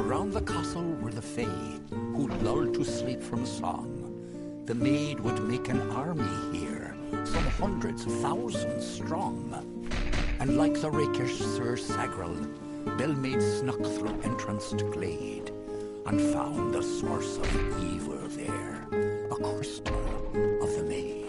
Around the castle were the Fae, who lulled to sleep from song. The maid would make an army here, some hundreds of thousands strong. And like the rakish Sir Sagrel, Bellmaid snuck through entranced glade, and found the source of evil there, a crystal of the maid.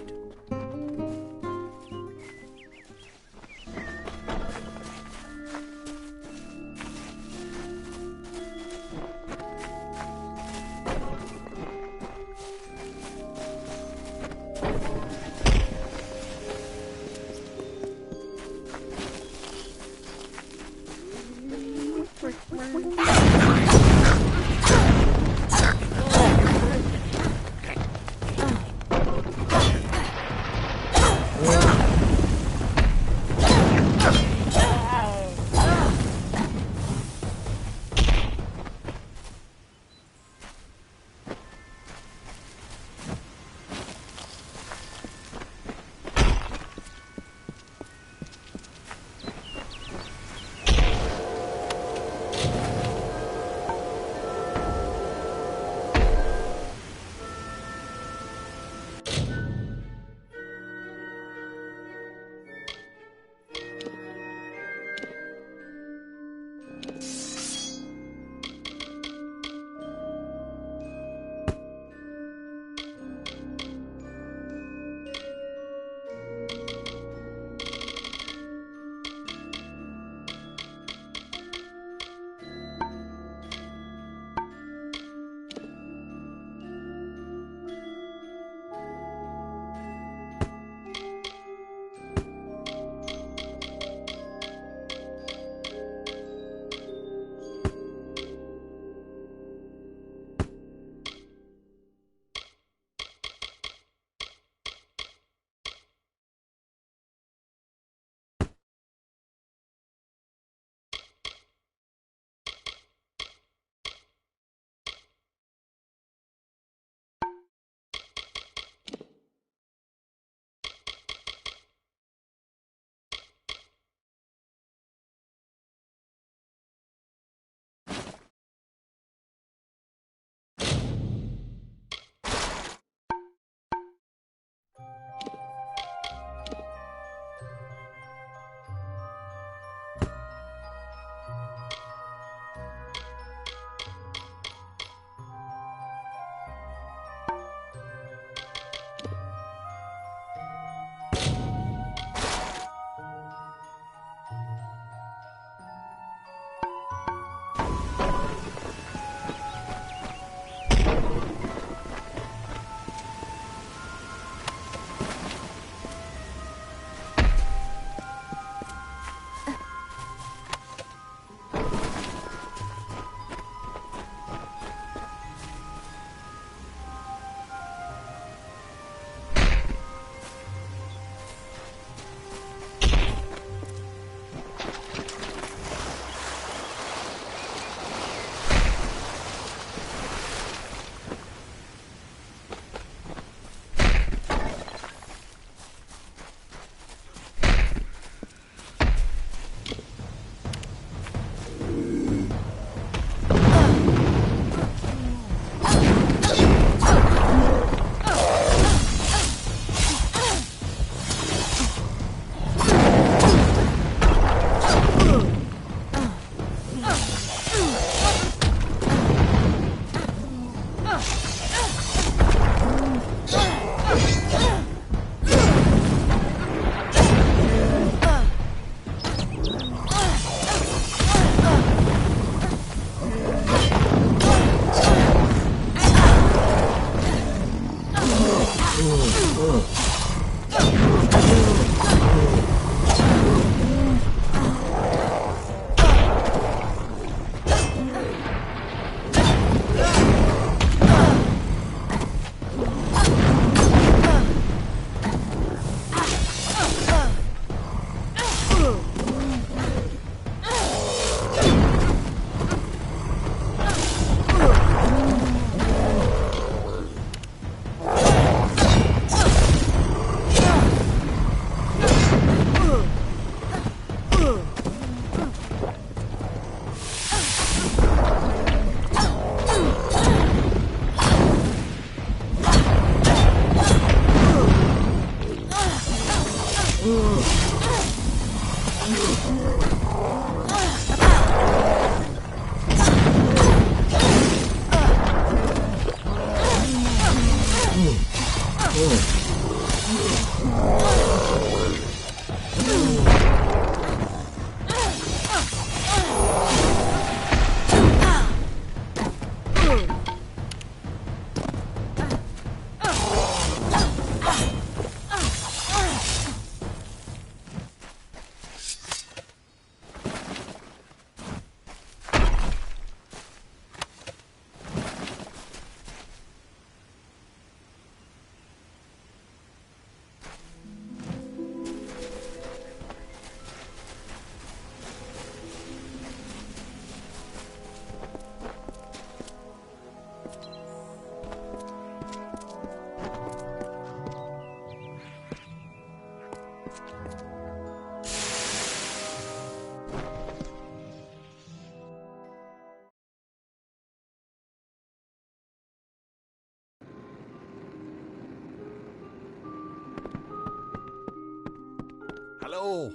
Hello.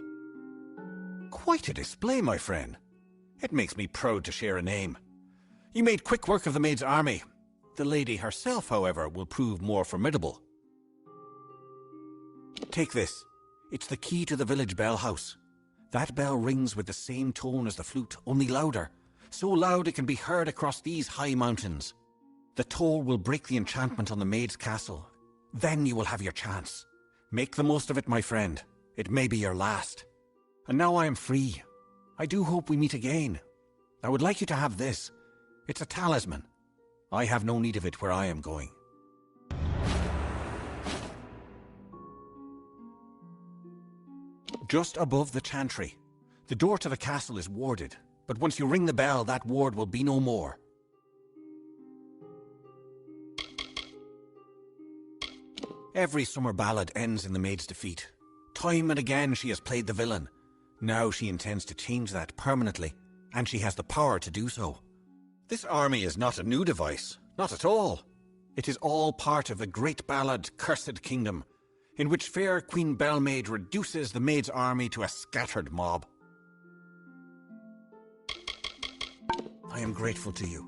Quite a display, my friend. It makes me proud to share a name. You made quick work of the maid's army. The lady herself, however, will prove more formidable. Take this. It's the key to the village bell house. That bell rings with the same tone as the flute, only louder. So loud it can be heard across these high mountains. The toll will break the enchantment on the maid's castle. Then you will have your chance. Make the most of it, my friend. It may be your last. And now I am free. I do hope we meet again. I would like you to have this. It's a talisman. I have no need of it where I am going. Just above the chantry. The door to the castle is warded, but once you ring the bell, that ward will be no more. Every summer ballad ends in the maid's defeat. Time and again she has played the villain. Now she intends to change that permanently, and she has the power to do so. This army is not a new device, not at all. It is all part of the great ballad Cursed Kingdom, in which fair Queen Bellmaid reduces the maid's army to a scattered mob. I am grateful to you.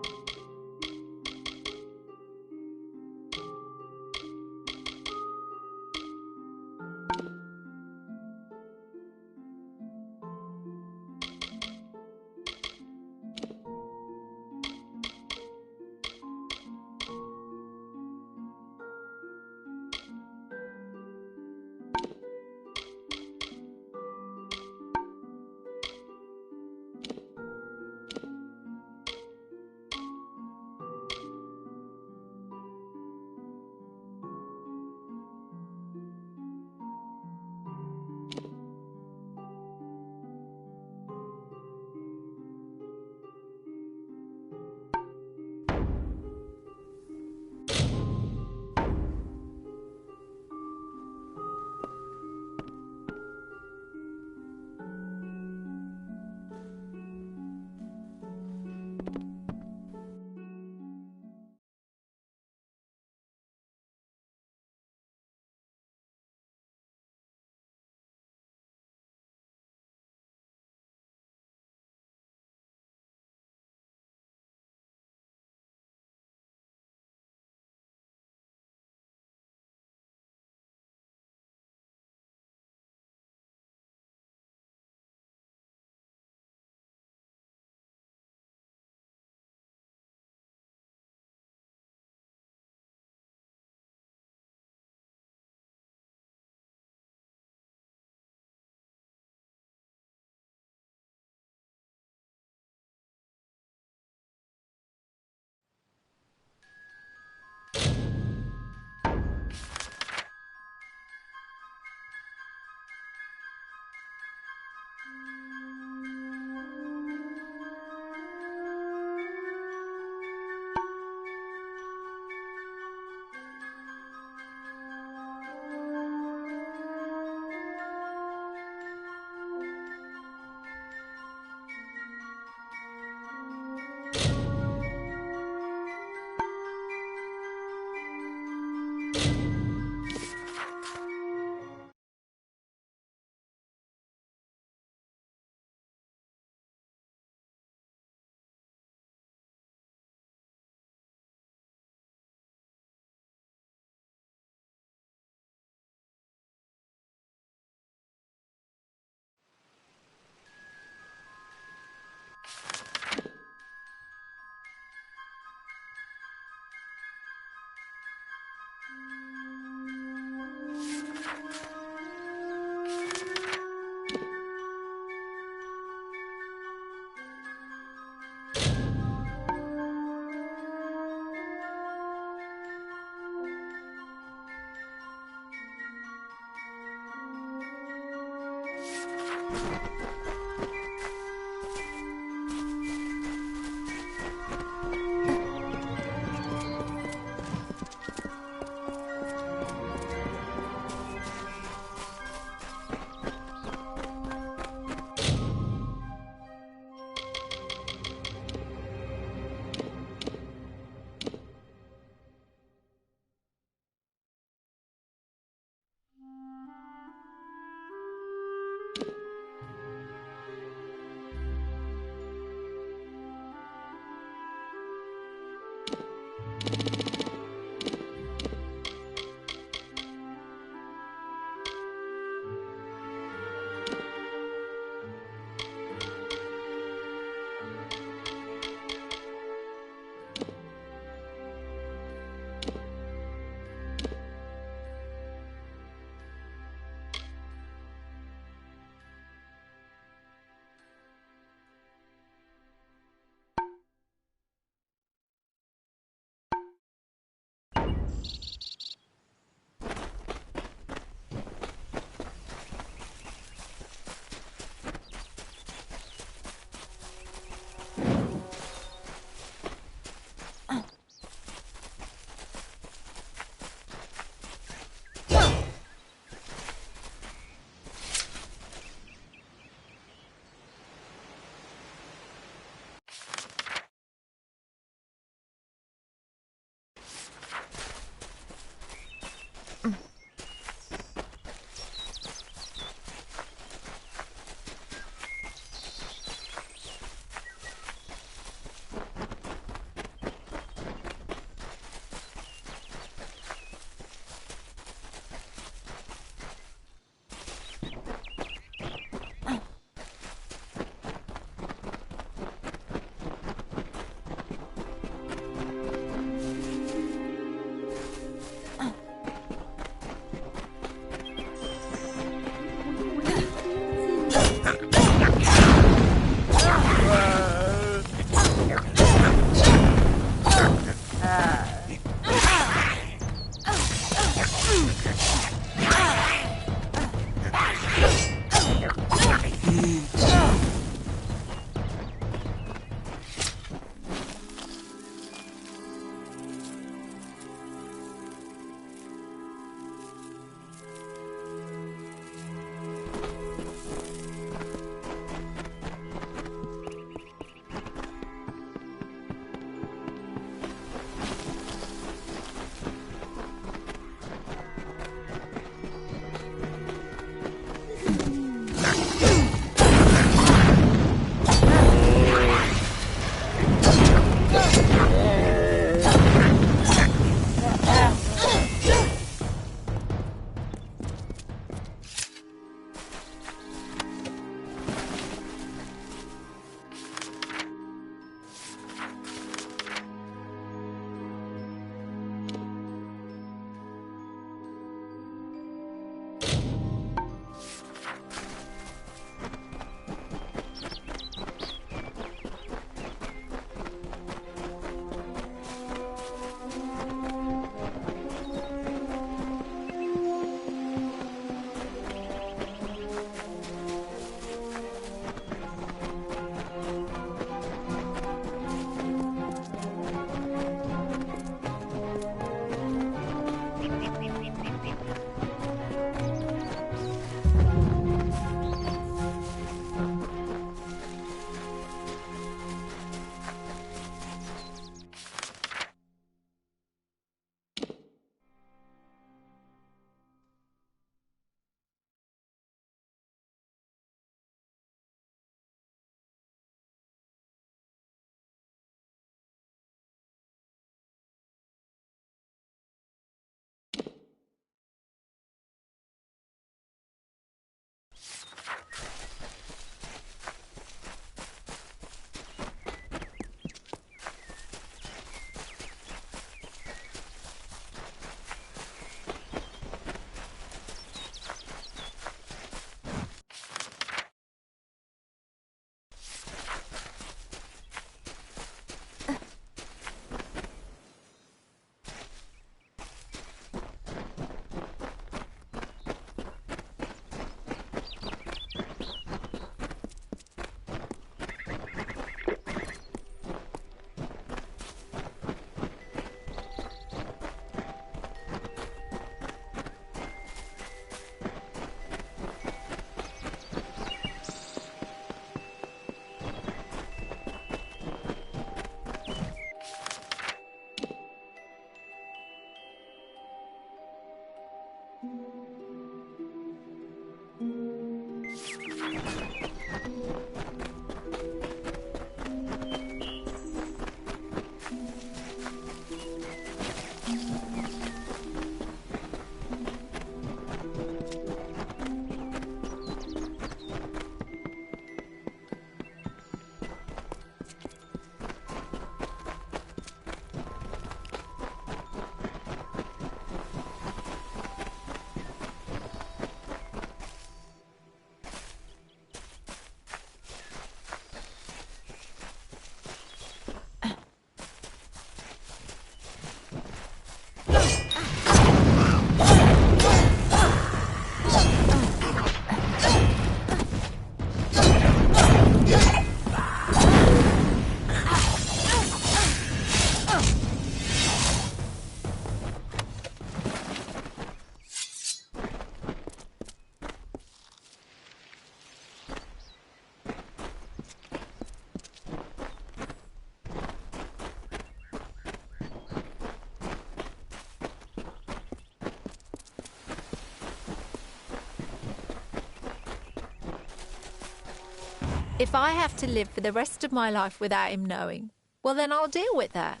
If I have to live for the rest of my life without him knowing, well, then I'll deal with that.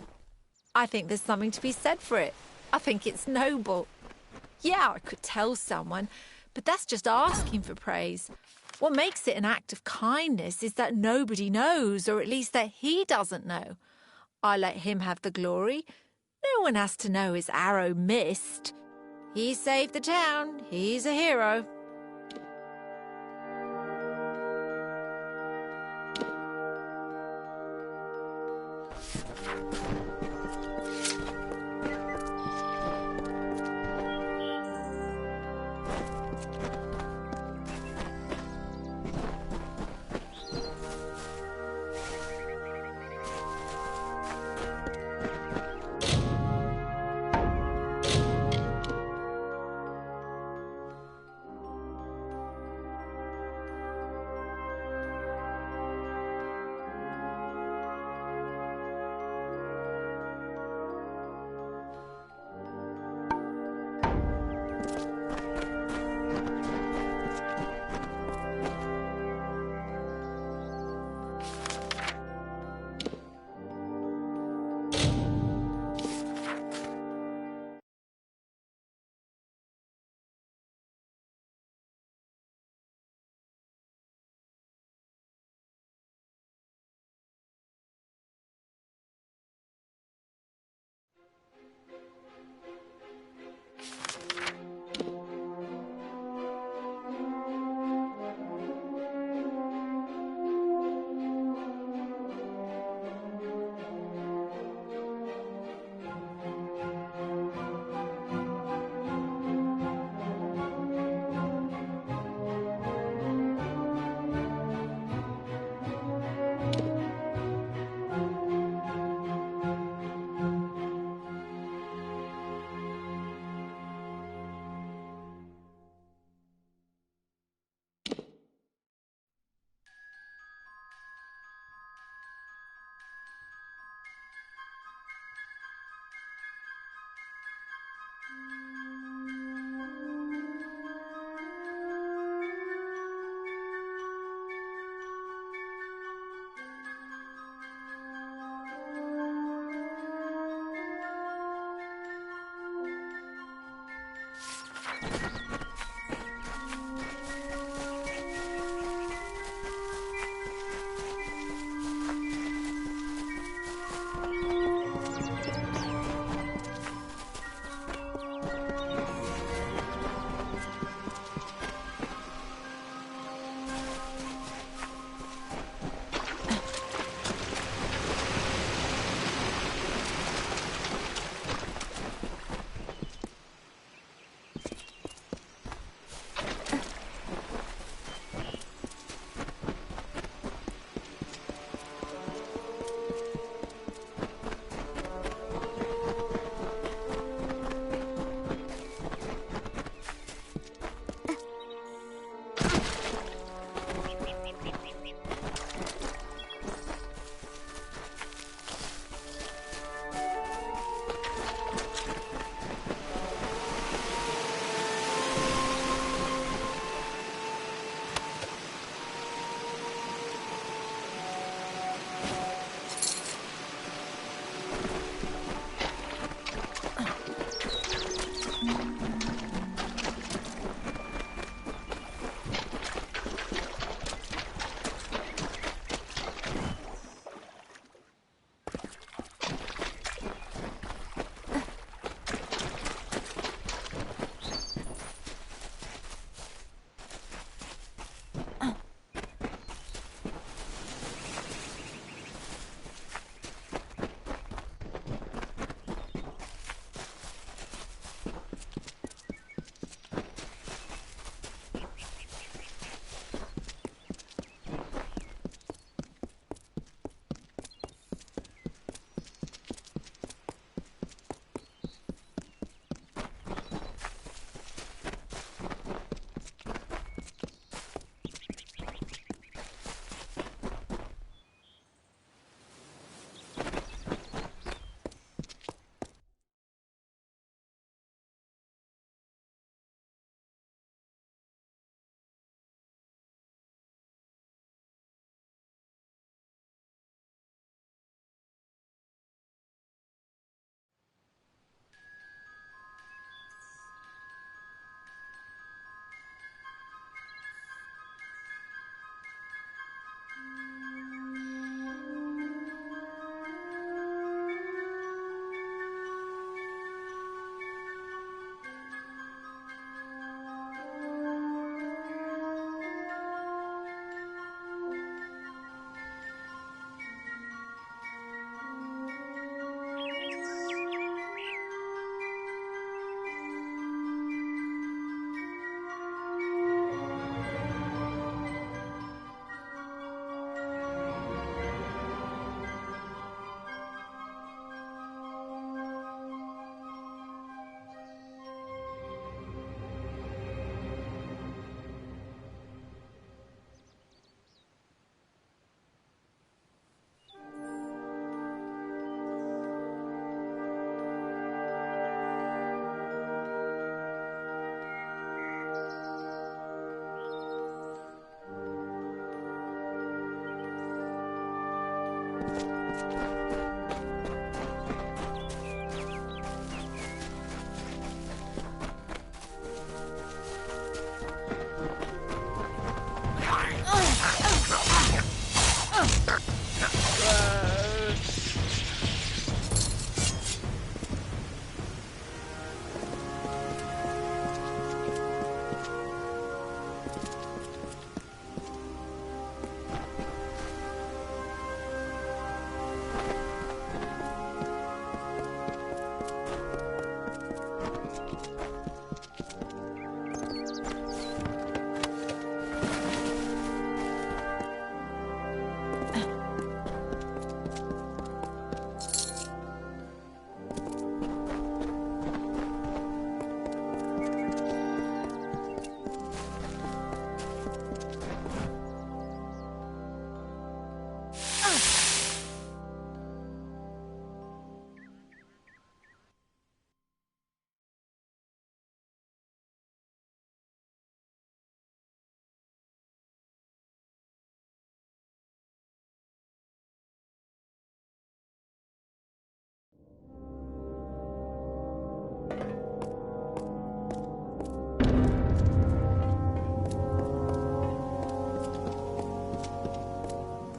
I think there's something to be said for it. I think it's noble. Yeah, I could tell someone, but that's just asking for praise. What makes it an act of kindness is that nobody knows, or at least that he doesn't know. I let him have the glory. No one has to know his arrow missed. He saved the town. He's a hero.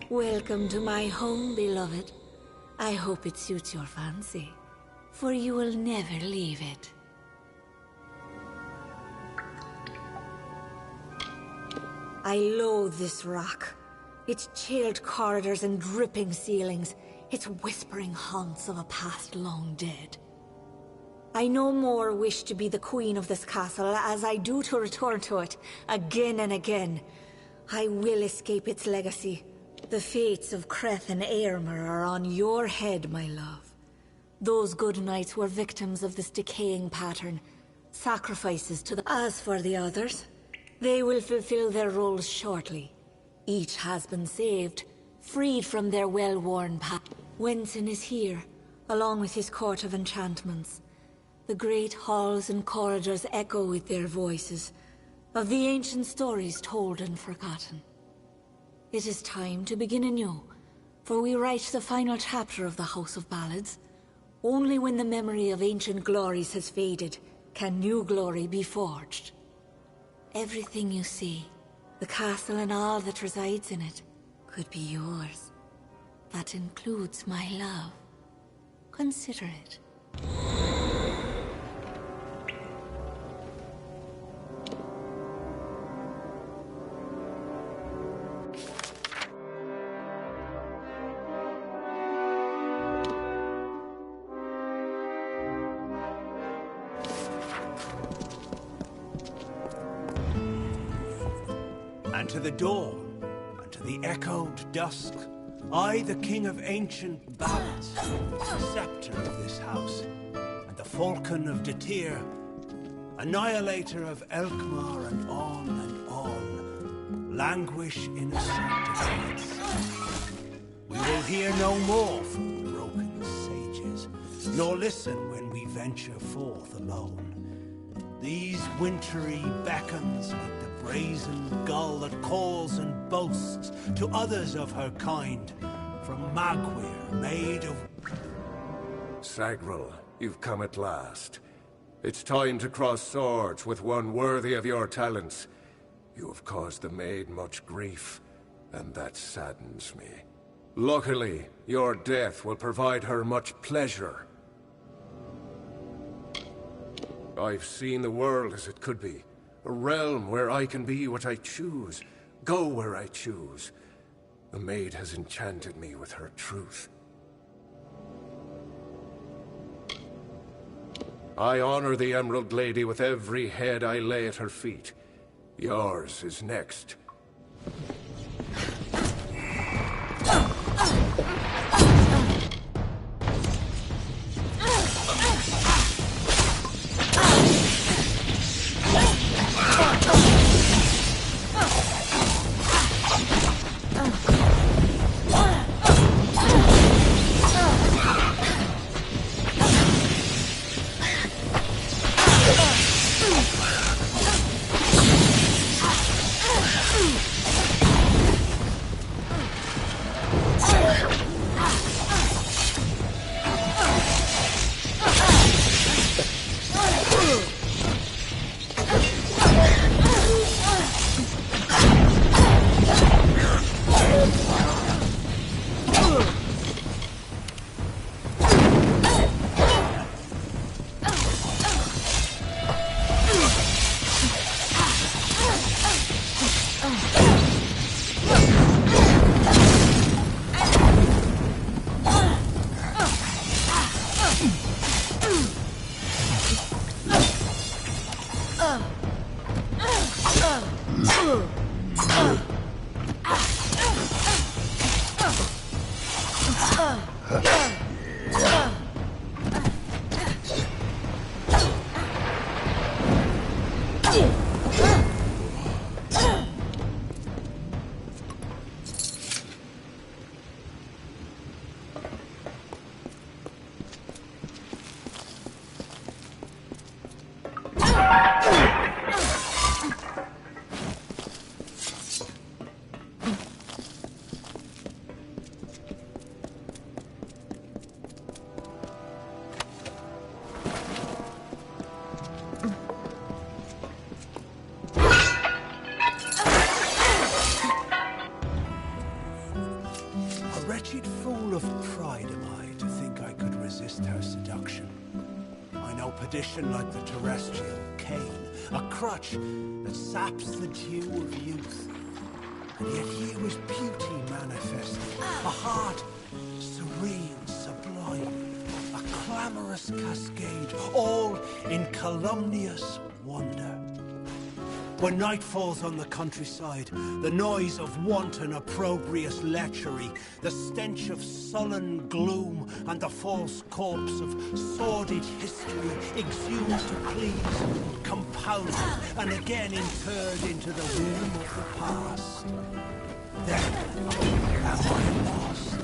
Welcome to my home, beloved. I hope it suits your fancy, for you will never leave it. I loathe this rock. Its chilled corridors and dripping ceilings, its whispering haunts of a past long dead. I no more wish to be the queen of this castle as I do to return to it, again and again. I will escape its legacy. The fates of Creth and Aermer are on your head, my love. Those good knights were victims of this decaying pattern, sacrifices to the... As for the others, they will fulfill their roles shortly. Each has been saved, freed from their well-worn path. Wenson is here, along with his court of enchantments. The great halls and corridors echo with their voices, of the ancient stories told and forgotten. It is time to begin anew, for we write the final chapter of the House of Ballads. Only when the memory of ancient glories has faded, can new glory be forged. Everything you see, the castle and all that resides in it, could be yours. That includes my love. Consider it. And to the dawn, and to the echoed dusk, I, the king of ancient ballads, the scepter of this house, and the falcon of Detir, annihilator of Elkmar, and on, languish in a sanctuary. We will hear no more from broken sages, nor listen when we venture forth alone. These wintry beacons like the brazen gull that calls and boasts to others of her kind, from Magwir, maid of... Sagril, you've come at last. It's time to cross swords with one worthy of your talents. You have caused the maid much grief, and that saddens me. Luckily, your death will provide her much pleasure. I've seen the world as it could be. A realm where I can be what I choose, go where I choose. The maid has enchanted me with her truth. I honor the Emerald Lady with every head I lay at her feet. Yours is next. Wretched fool of pride am I to think I could resist her seduction. I know perdition like the terrestrial cane, a crutch that saps the dew of youth. And yet here was beauty manifested, a heart serene, sublime, a clamorous cascade, all in calumnious wonder. When night falls on the countryside, the noise of wanton opprobrious lechery, the stench of sullen gloom, and the false corpse of sordid history exhumed to please, compounded, and again interred into the womb of the past. Then am I lost.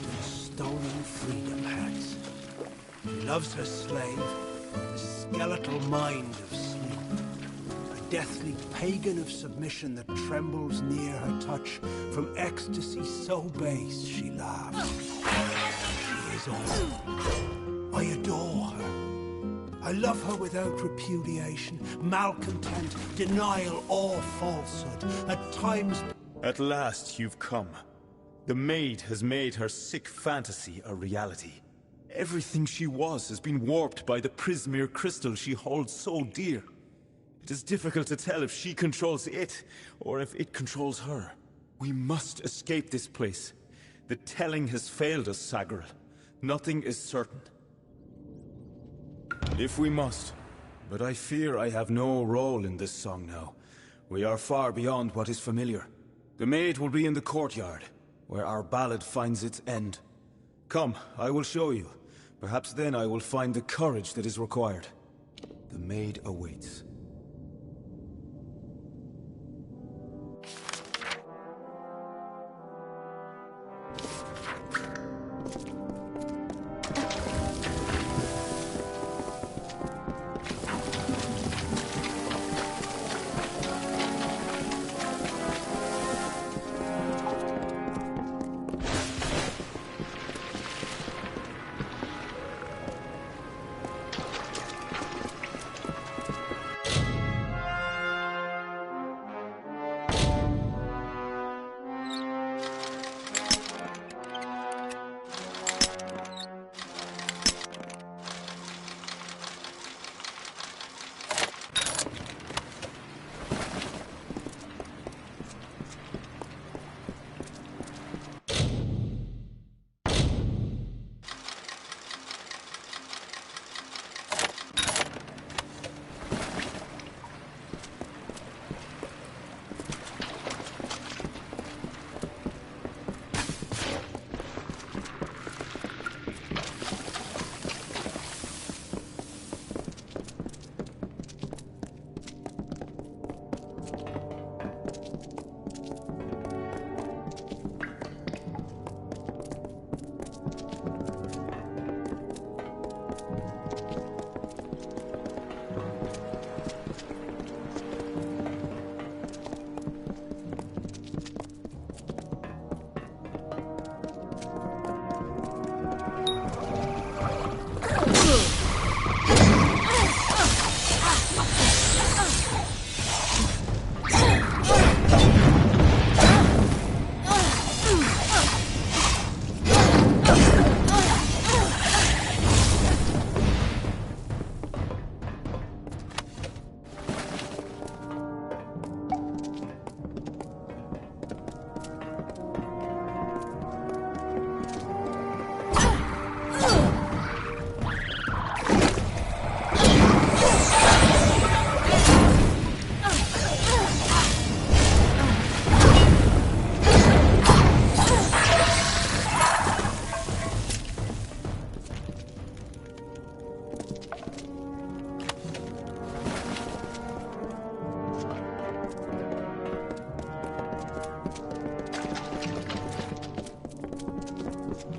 and stolen freedom hats. She loves her slave, the skeletal mind of sleep. A deathly pagan of submission that trembles near her touch. From ecstasy so base she laughs. She is all. I adore her. I love her without repudiation, malcontent, denial, or falsehood. At times... At last you've come. The maid has made her sick fantasy a reality. Everything she was has been warped by the Prismere crystal she holds so dear. It is difficult to tell if she controls it, or if it controls her. We must escape this place. The telling has failed us, Sagril. Nothing is certain. If we must. But I fear I have no role in this song now. We are far beyond what is familiar. The maid will be in the courtyard, where our ballad finds its end. Come, I will show you. Perhaps then I will find the courage that is required. The maid awaits.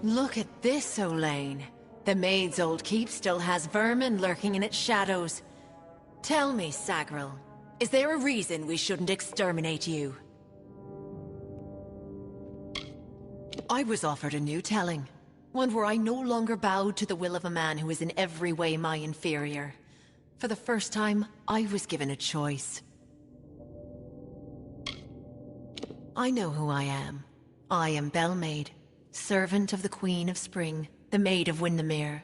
Look at this, Olaine. The maid's old keep still has vermin lurking in its shadows. Tell me, Sagril, is there a reason we shouldn't exterminate you? I was offered a new telling. One where I no longer bowed to the will of a man who is in every way my inferior. For the first time, I was given a choice. I know who I am. I am Bellmaid, servant of the Queen of Spring, the Maid of Windermere.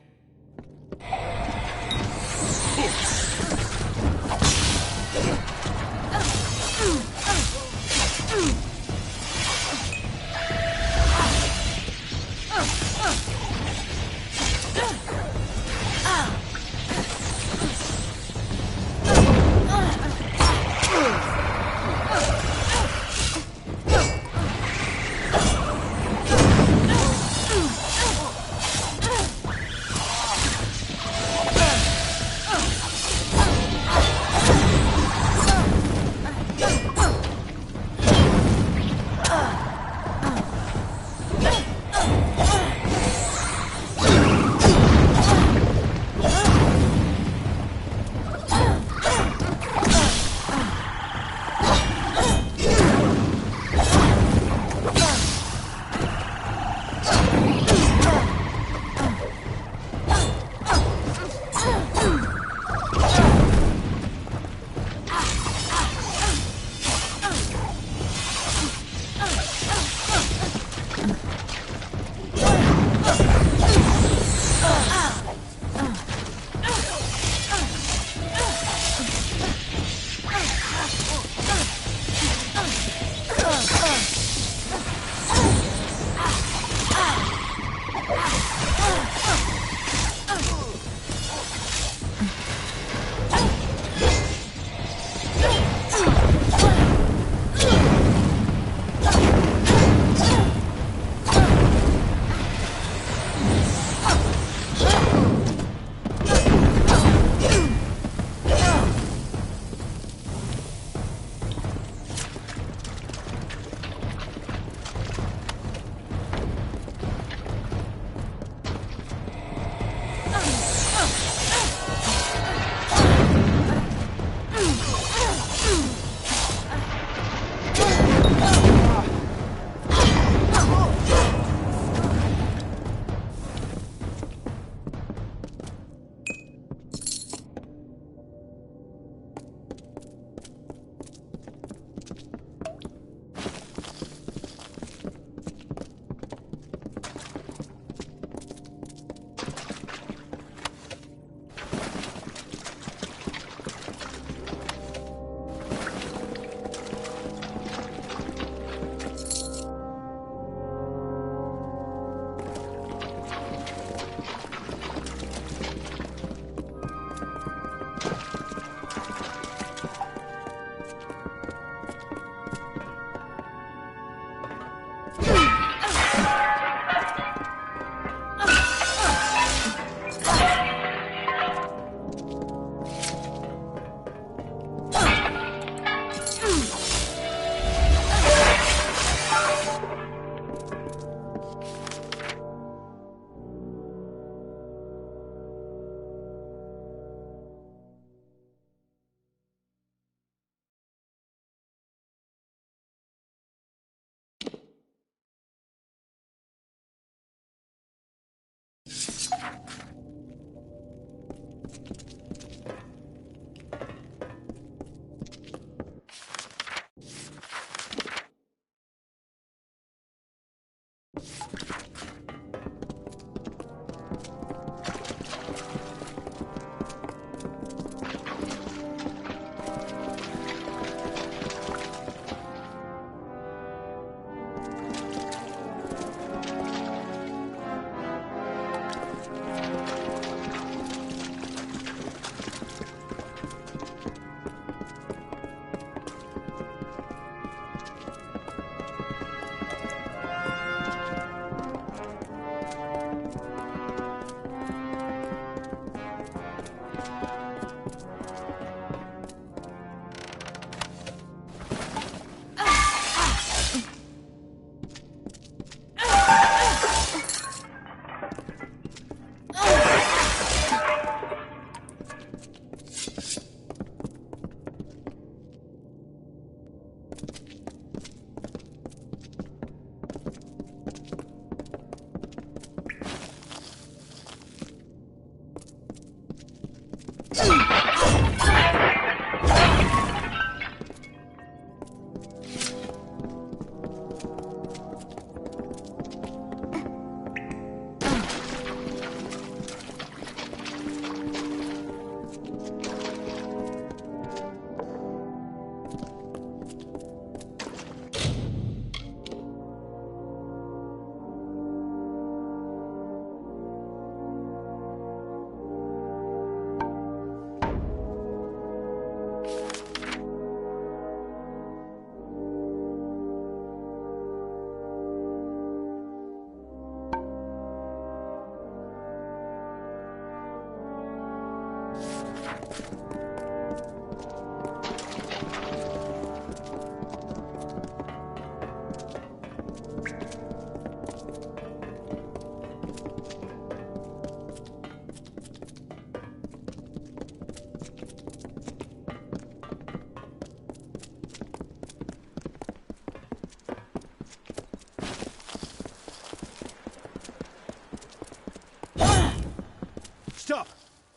Stop!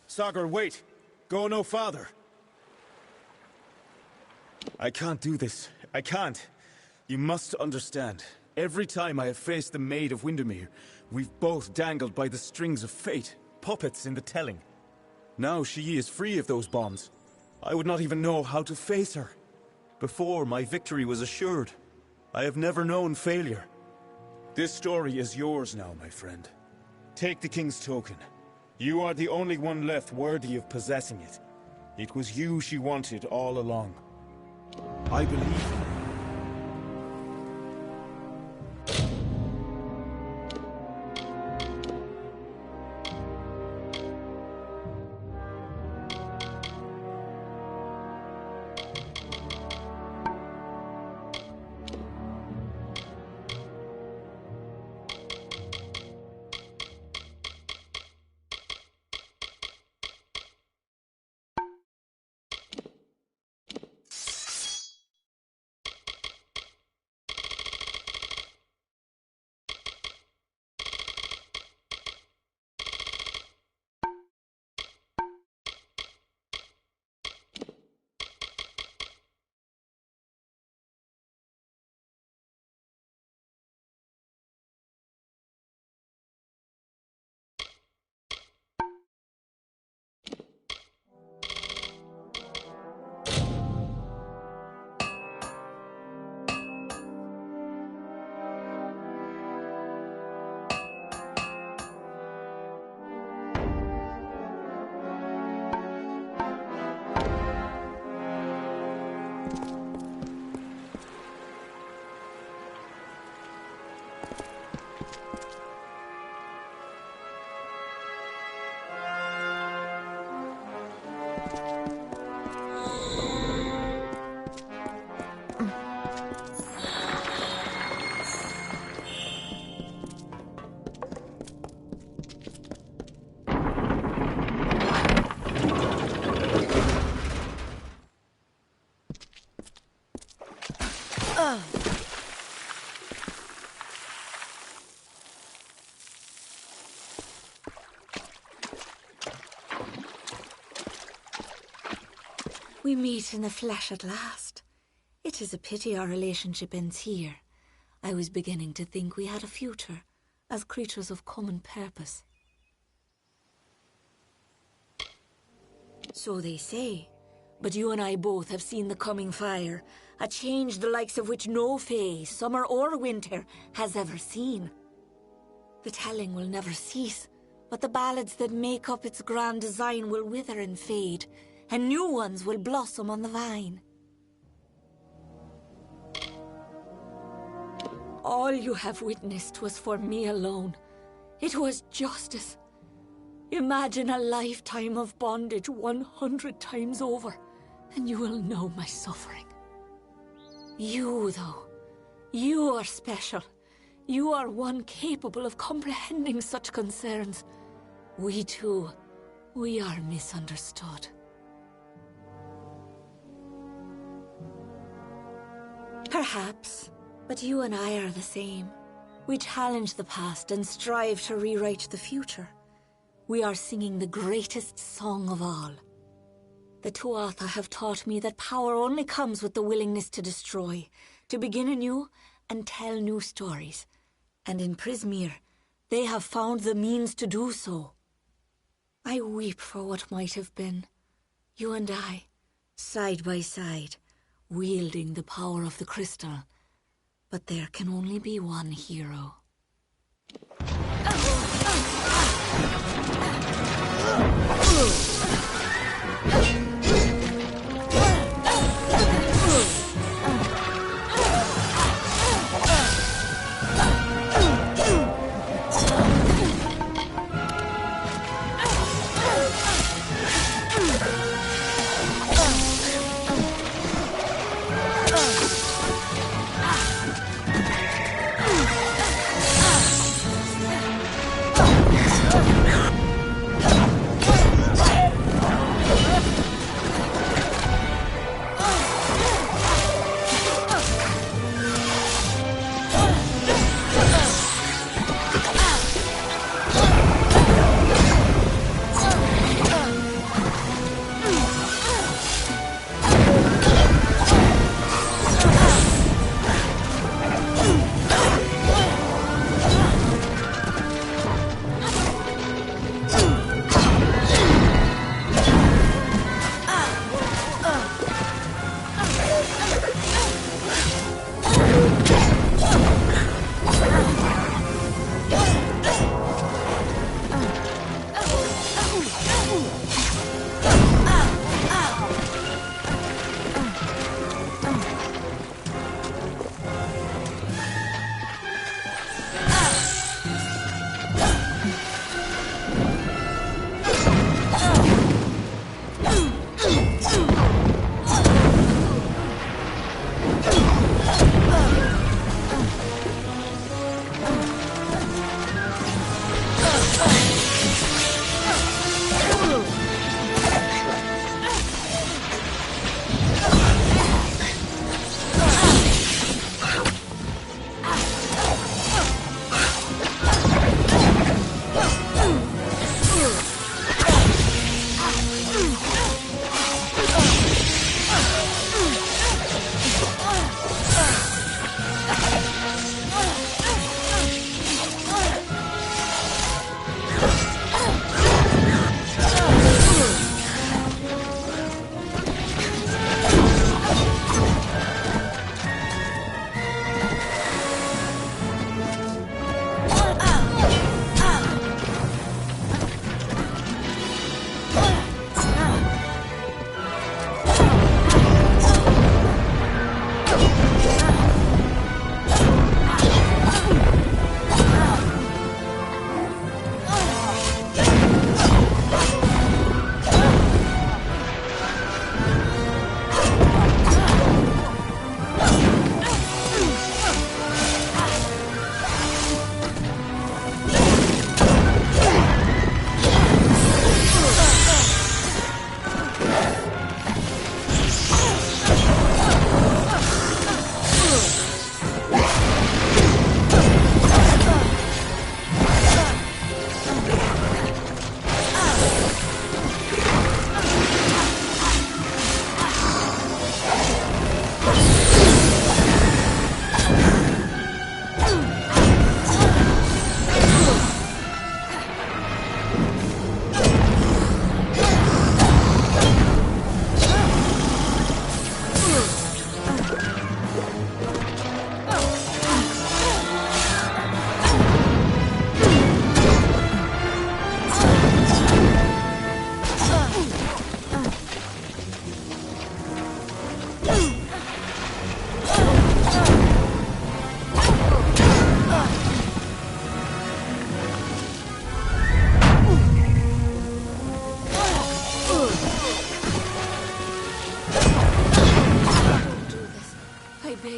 Sagar, wait! Go no farther! I can't do this. I can't. You must understand. Every time I have faced the Maid of Windermere, we've both dangled by the strings of fate, puppets in the telling. Now she is free of those bonds. I would not even know how to face her. Before, my victory was assured. I have never known failure. This story is yours now, my friend. Take the King's token. You are the only one left worthy of possessing it. It was you she wanted all along. I believe her. We meet in the flesh at last. It is a pity our relationship ends here. I was beginning to think we had a future, as creatures of common purpose. So they say, but you and I both have seen the coming fire, a change the likes of which no fae, summer or winter, has ever seen. The telling will never cease, but the ballads that make up its grand design will wither and fade, and new ones will blossom on the vine. All you have witnessed was for me alone. It was justice. Imagine a lifetime of bondage 100 times over, and you will know my suffering. You, though, you are special. You are one capable of comprehending such concerns. We too, we are misunderstood. Perhaps, but you and I are the same. We challenge the past and strive to rewrite the future. We are singing the greatest song of all. The Tuatha have taught me that power only comes with the willingness to destroy, to begin anew and tell new stories. And in Prismere, they have found the means to do so. I weep for what might have been. You and I, side by side, wielding the power of the crystal. But there can only be one hero.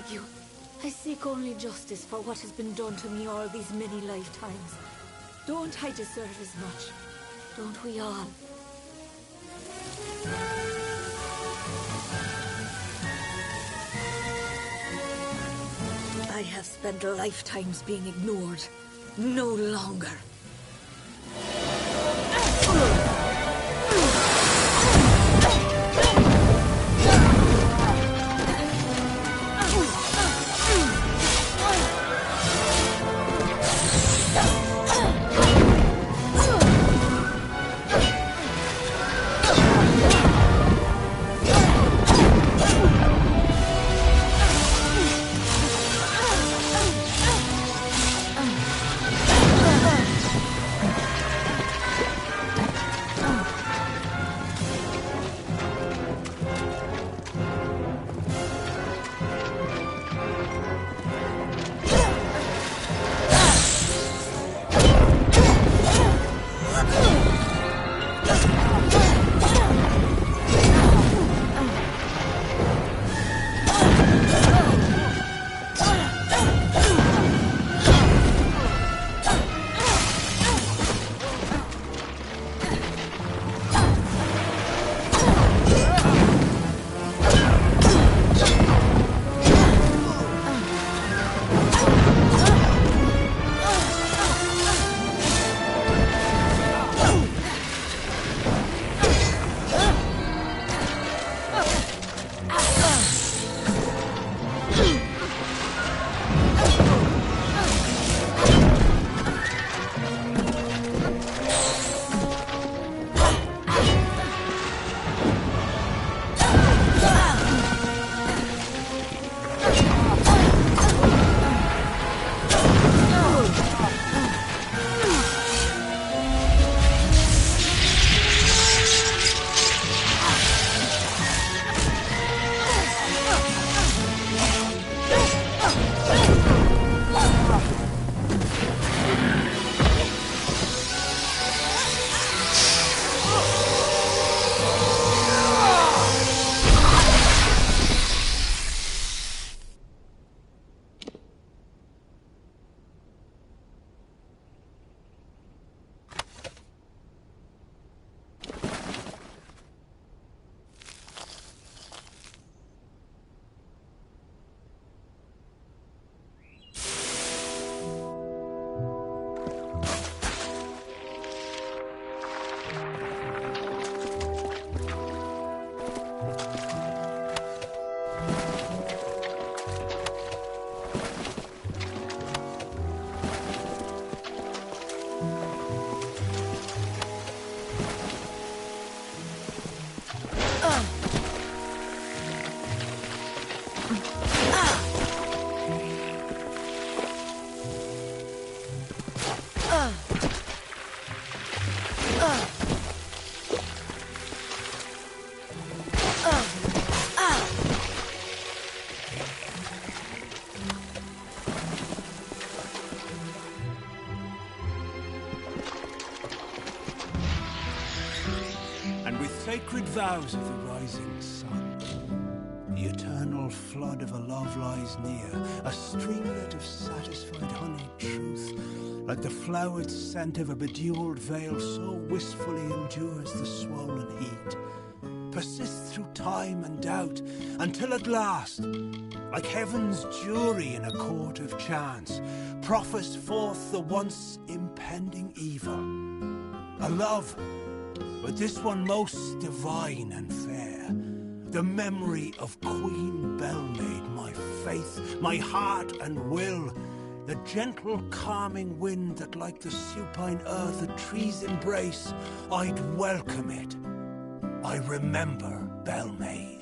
beg you. I seek only justice for what has been done to me all these many lifetimes. Don't I deserve as much? Don't we all? I have spent lifetimes being ignored. No longer. Sacred vows of the rising sun. The eternal flood of a love lies near, a streamlet of satisfied honeyed truth. Like the flowered scent of a bedewed veil, so wistfully endures the swollen heat. Persists through time and doubt, until at last, like heaven's jury in a court of chance, proffers forth the once impending evil. A love, but this one most divine and fair. The memory of Queen Belmaid, my faith, my heart and will. The gentle calming wind that like the supine earth a tree's embrace, I'd welcome it. I remember Belmaid.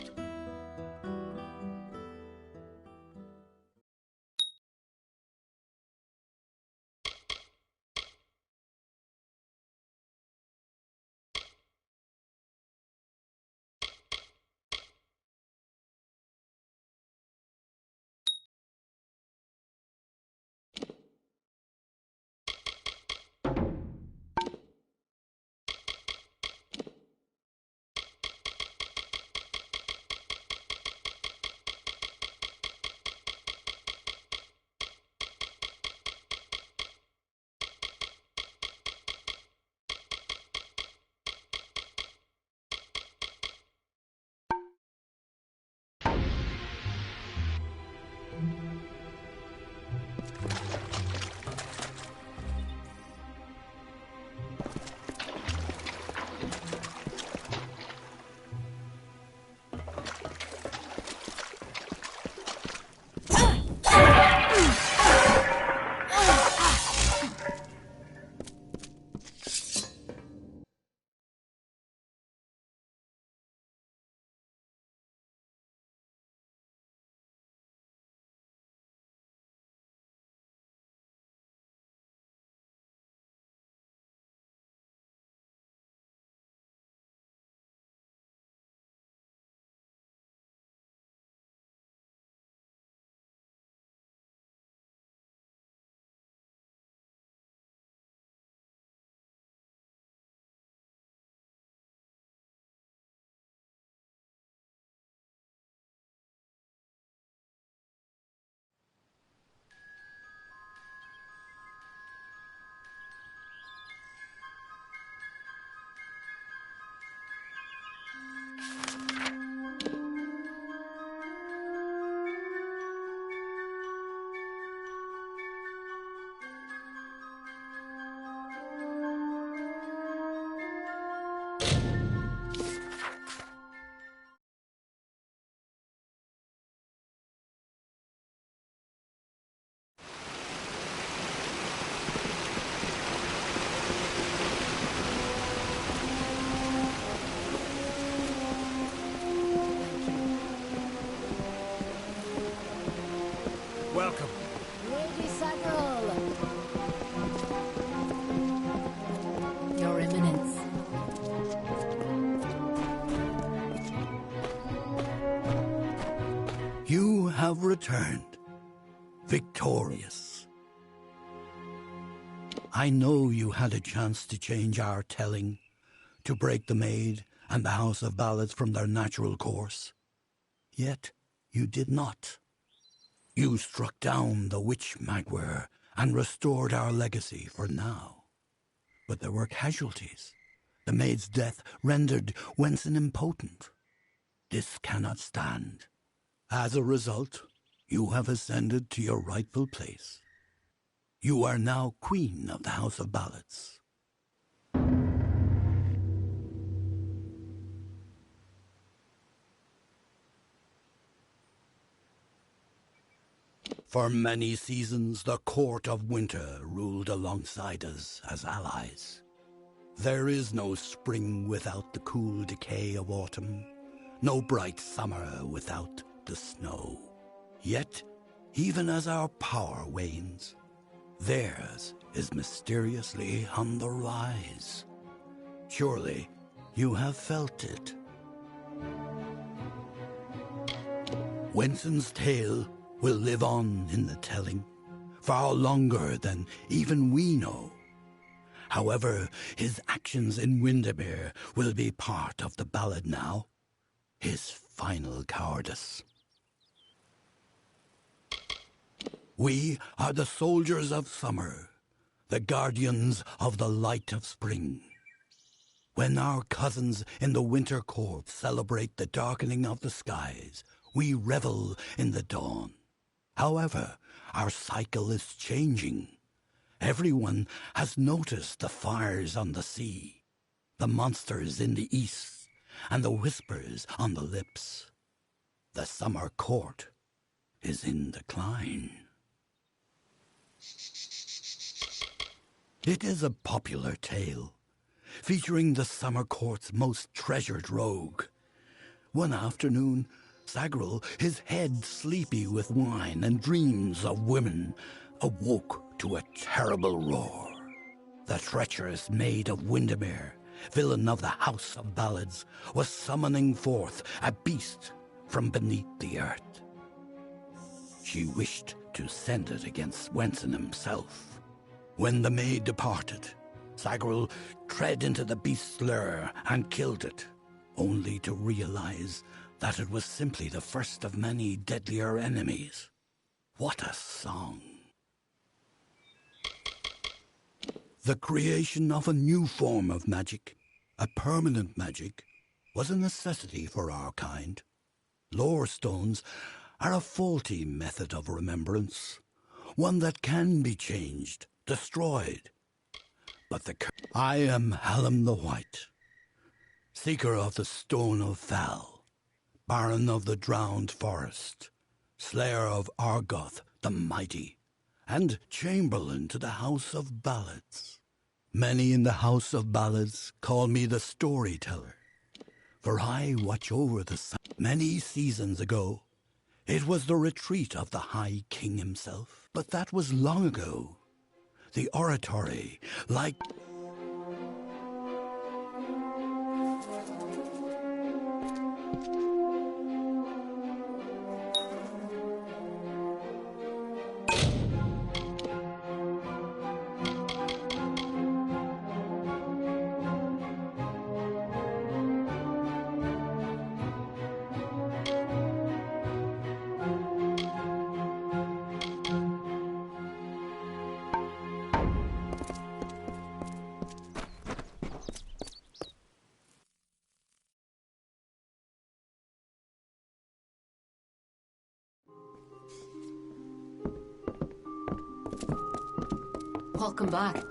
have returned, victorious. I know you had a chance to change our telling, to break the Maid and the House of Ballads from their natural course. Yet you did not. You struck down the witch Magwer and restored our legacy for now. But there were casualties. The Maid's death rendered Wenson impotent. This cannot stand. As a result, you have ascended to your rightful place. You are now Queen of the House of Ballads. For many seasons, the Court of Winter ruled alongside us as allies. There is no spring without the cool decay of autumn, no bright summer without the snow. Yet, even as our power wanes, theirs is mysteriously on the rise. Surely, you have felt it. Wenson's tale will live on in the telling, far longer than even we know. However, his actions in Windermere will be part of the ballad now, his final cowardice. We are the soldiers of summer, the guardians of the light of spring. When our cousins in the winter court celebrate the darkening of the skies, we revel in the dawn. However, our cycle is changing. Everyone has noticed the fires on the sea, the monsters in the east, and the whispers on the lips. The summer court is in decline. It is a popular tale, featuring the summer court's most treasured rogue. One afternoon, Sagrel, his head sleepy with wine and dreams of women, awoke to a terrible roar. The treacherous Maid of Windermere, villain of the House of Ballads, was summoning forth a beast from beneath the earth. She wished to send it against Wenson himself. When the maid departed, Sagrel tread into the beast's lair and killed it, only to realize that it was simply the first of many deadlier enemies. What a song! The creation of a new form of magic, a permanent magic, was a necessity for our kind. Lore stones are a faulty method of remembrance, one that can be changed, destroyed. But I am Hallam the White, seeker of the Stone of Val, Baron of the Drowned Forest, Slayer of Argoth the Mighty, and Chamberlain to the House of Ballads. Many in the House of Ballads call me the Storyteller, for I watch over the sun. Many seasons ago, it was the retreat of the High King himself, but that was long ago. The oratory, like... Welcome back.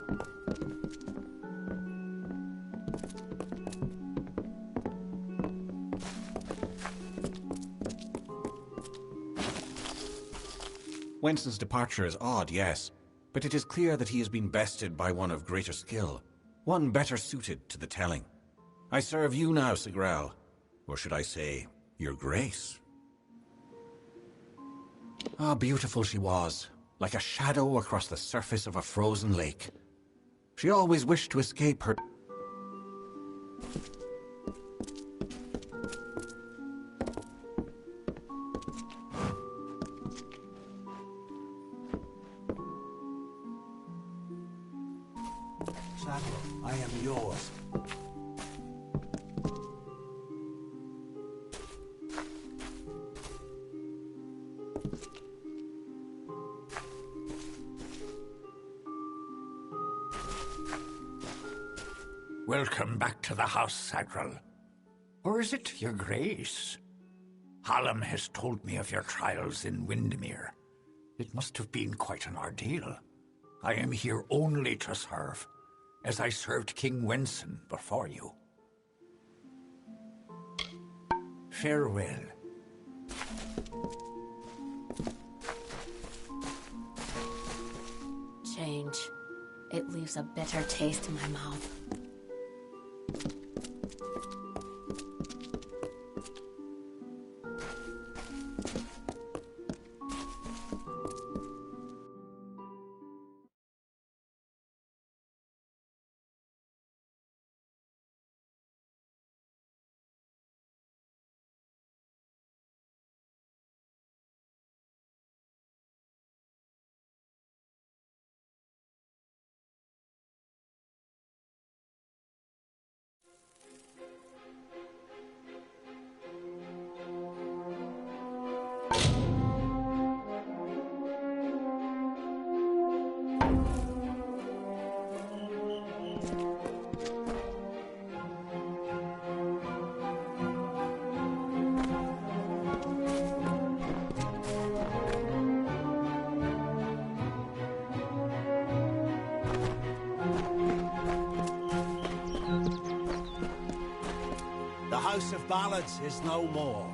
Wenson's departure is odd, yes, but it is clear that he has been bested by one of greater skill, one better suited to the telling. I serve you now, Sigrel, or should I say, your grace. Ah, beautiful she was, like a shadow across the surface of a frozen lake. She always wished to escape her... I am yours. Welcome back to the house, Sagral. Or is it your grace? Hallam has told me of your trials in Windermere. It must have been quite an ordeal. I am here only to serve, as I served King Wenson before you. Farewell. Change. It leaves a bitter taste in my mouth. The House of Ballads is no more.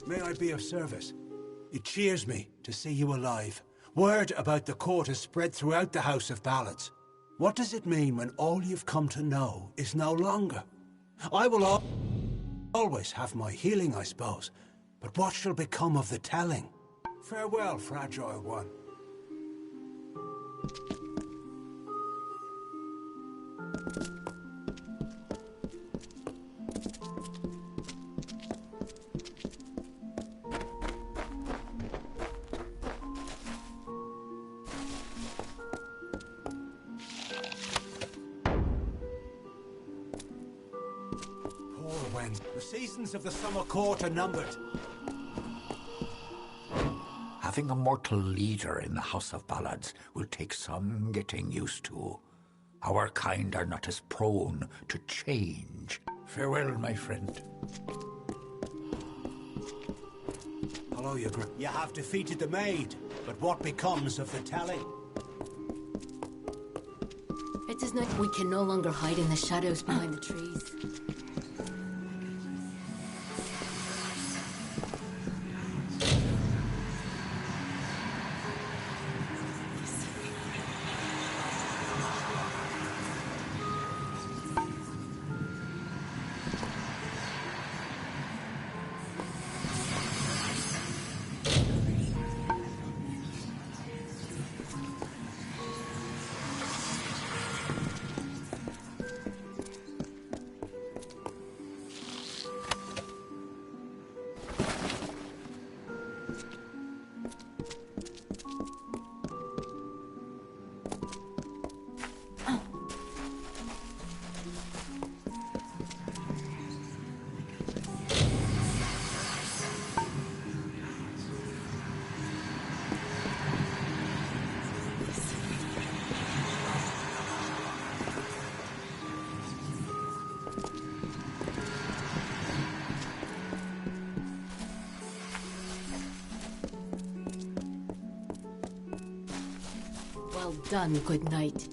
May I be of service? It cheers me to see you alive. Word about the court has spread throughout the House of Ballads. What does it mean when all you've come to know is no longer? I will always have my healing, I suppose. But what shall become of the telling? Farewell, fragile one. The seasons of the summer court are numbered. Having a mortal leader in the House of Ballads will take some getting used to. Our kind are not as prone to change. Farewell, my friend. Hello, You have defeated the maid, but what becomes of the telling? It is not. We can no longer hide in the shadows behind the trees. Well done, good knight.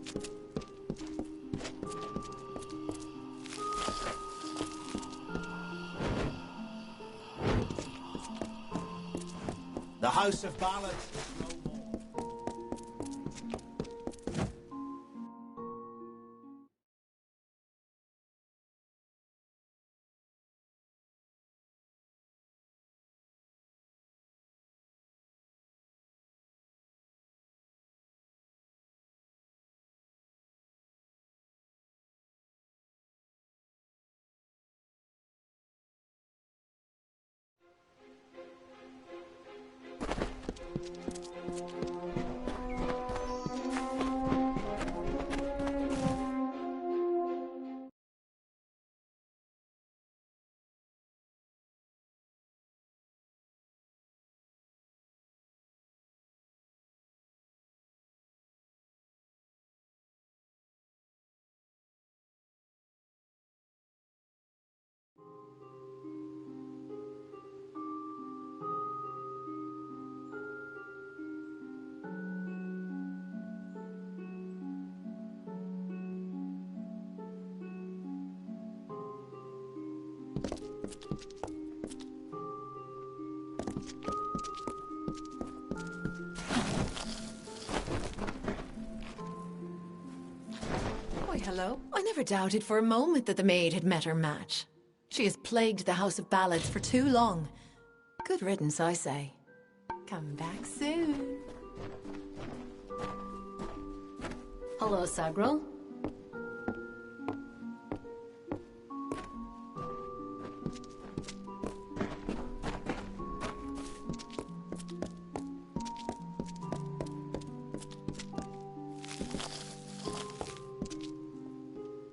The House of Ballads is no more. Why, hello. I never doubted for a moment that the maid had met her match. She has plagued the House of Ballads for too long. Good riddance, I say. Come back soon. Hello, Sagril.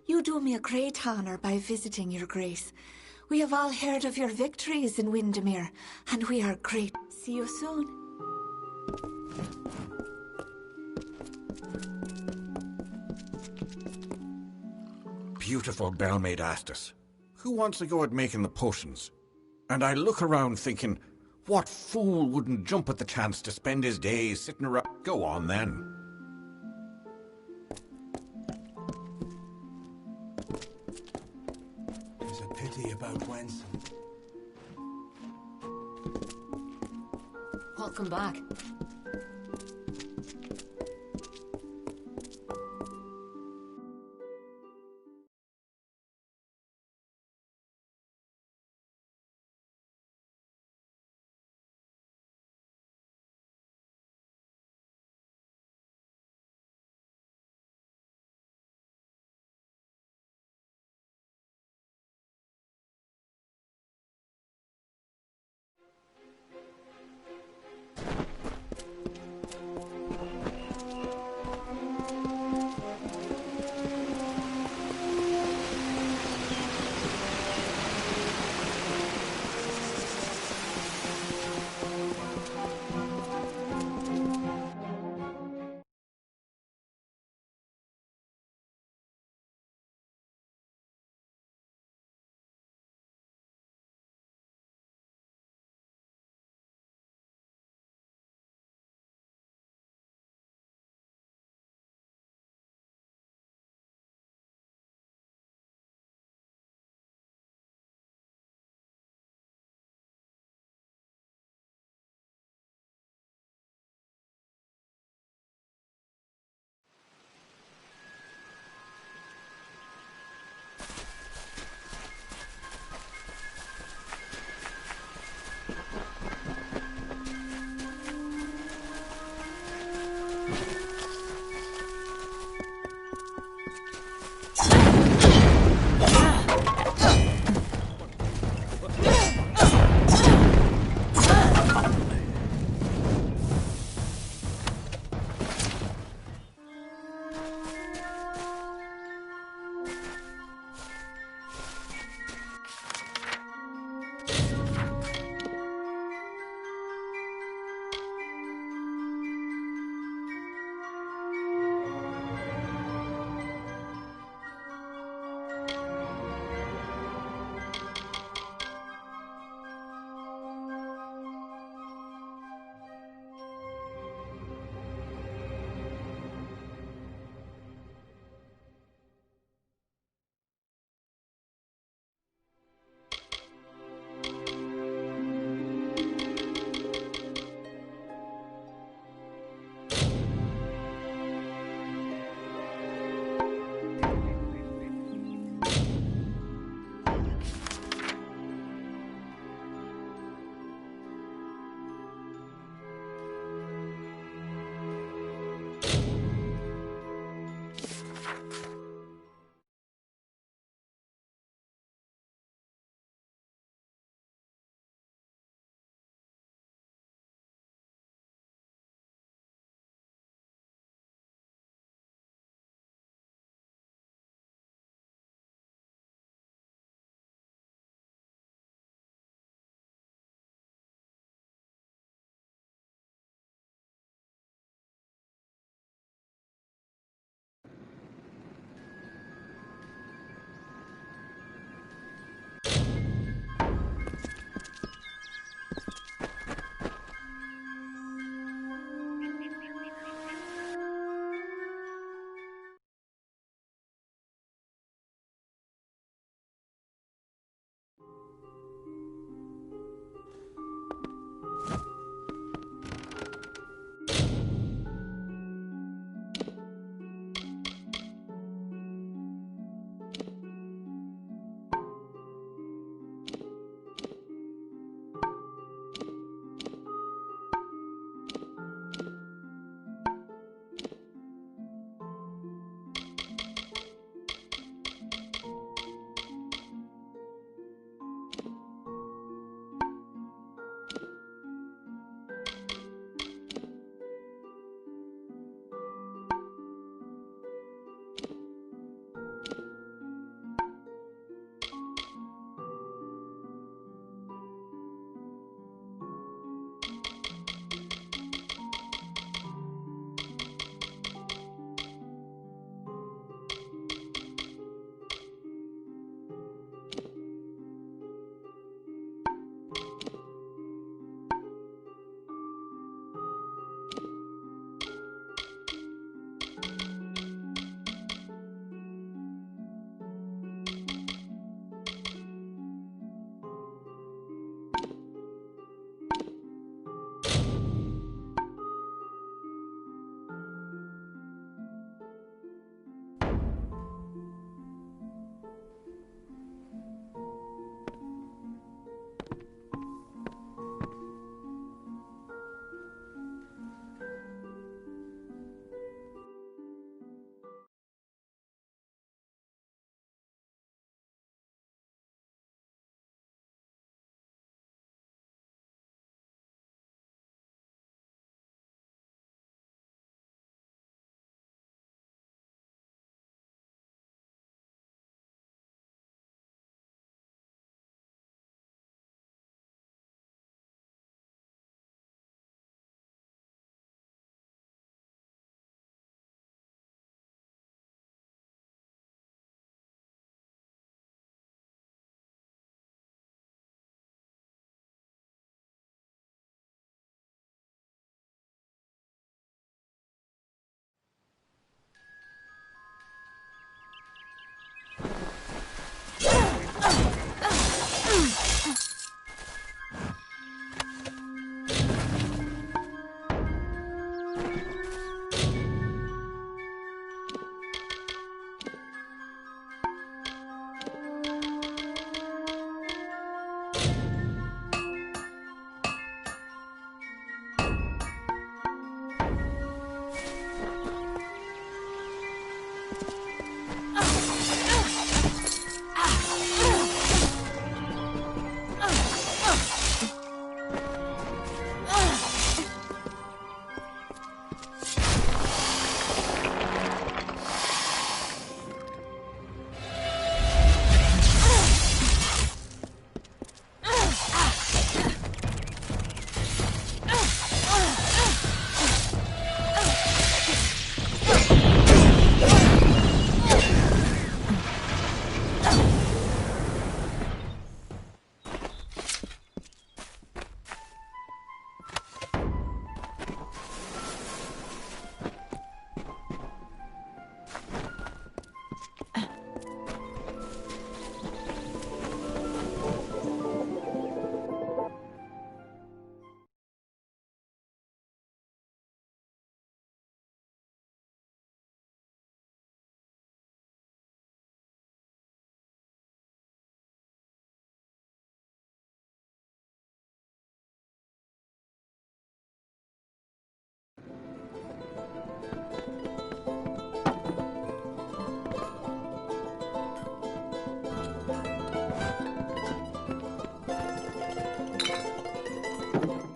You do me a great honor by visiting, Your Grace. We have all heard of your victories in Windermere, and we are great. See you soon. Beautiful Bellmaid asked us, who wants to go at making the potions? And I look around thinking, what fool wouldn't jump at the chance to spend his days sitting around? Go on then. There's a pity about Wenson. Welcome back.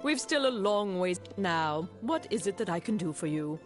We've still a long ways. Now, what is it that I can do for you?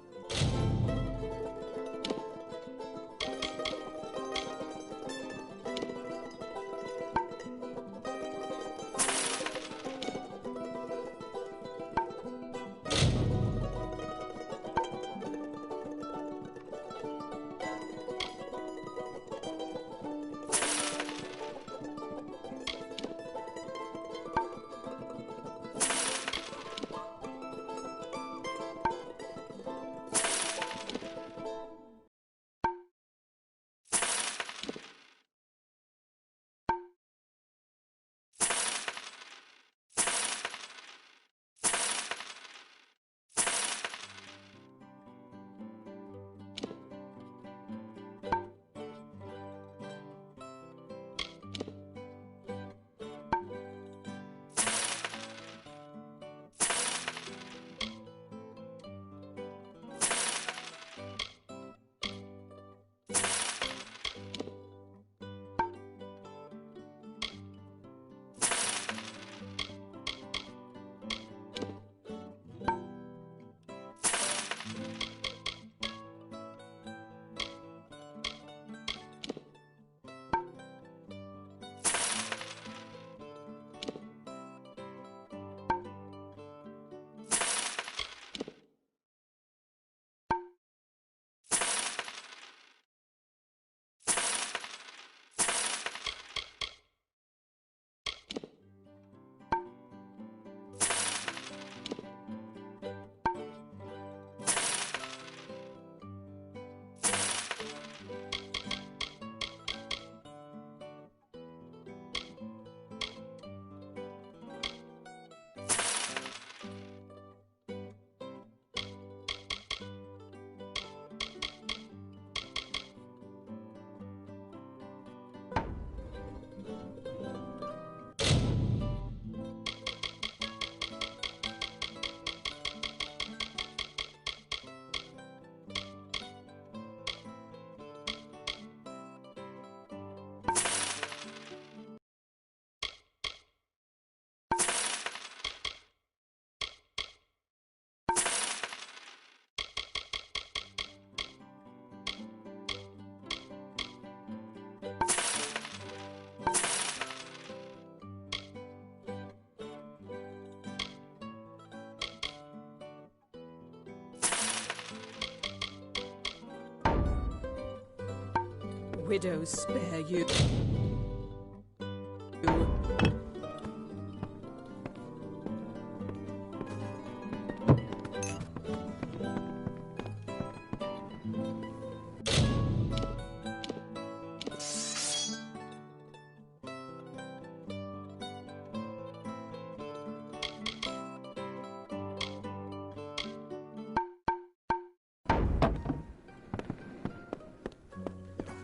Widows spare you.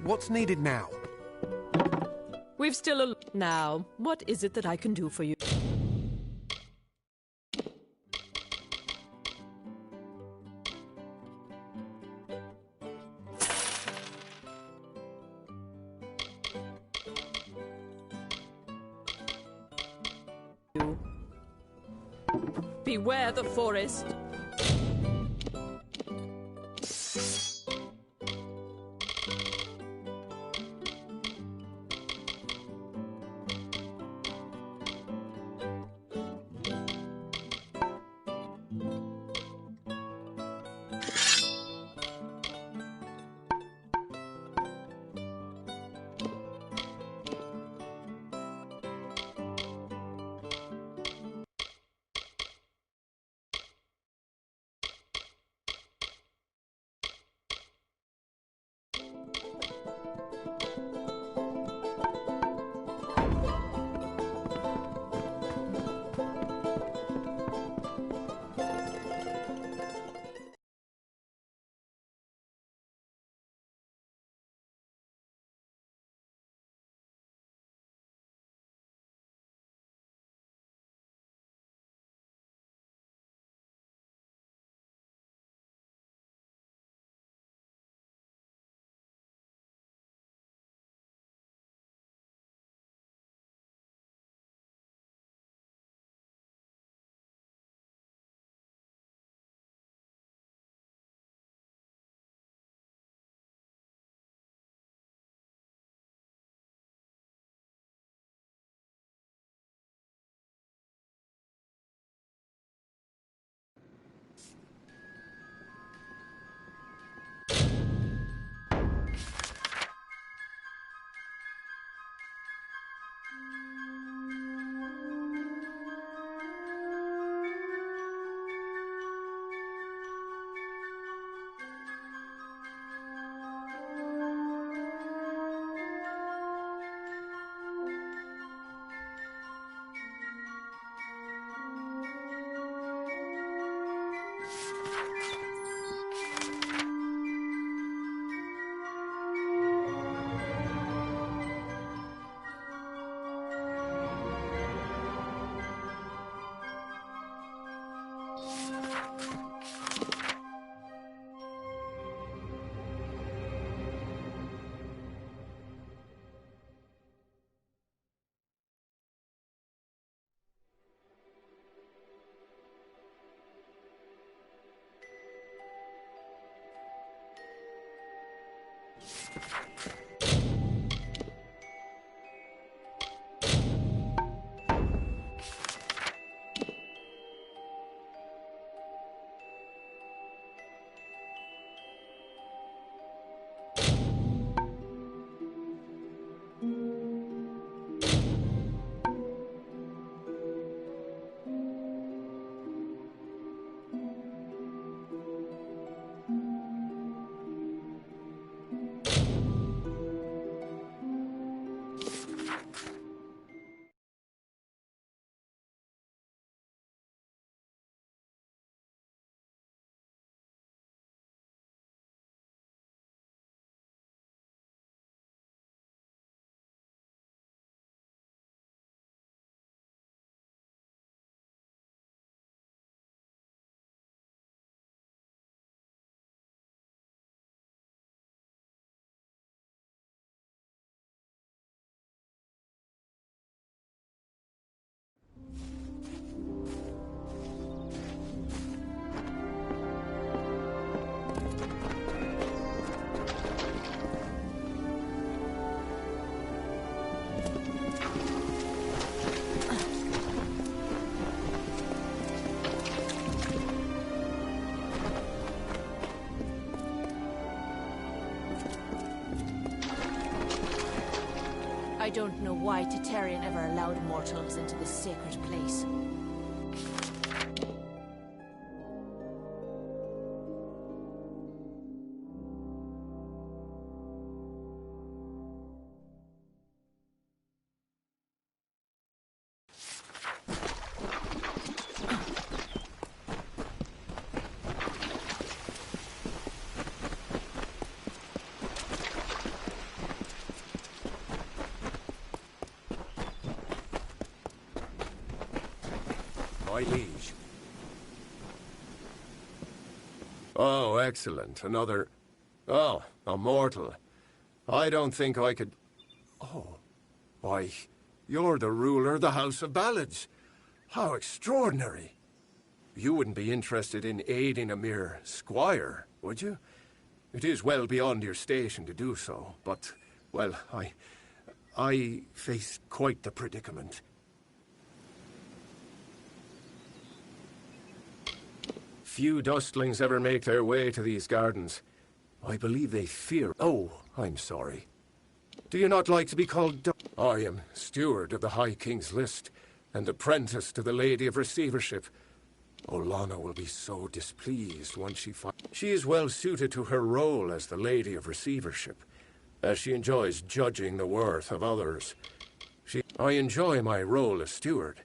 What's needed now? We've still a... Now, what is it that I can do for you? Beware the forest. I don't know why Tatarian ever allowed mortals into this sacred place. My liege. Oh, excellent. Another... Oh, a mortal. I don't think I could... Oh. Why, you're the ruler of the House of Ballads. How extraordinary. You wouldn't be interested in aiding a mere squire, would you? It is well beyond your station to do so, but, well, I face quite the predicament. Few dustlings ever make their way to these gardens. I believe they fear... Oh, I'm sorry. Do you not like to be called... I am steward of the High King's List, and apprentice to the Lady of Receivership. Olana will be so displeased once she finds... She is well suited to her role as the Lady of Receivership, as she enjoys judging the worth of others. I enjoy my role as steward,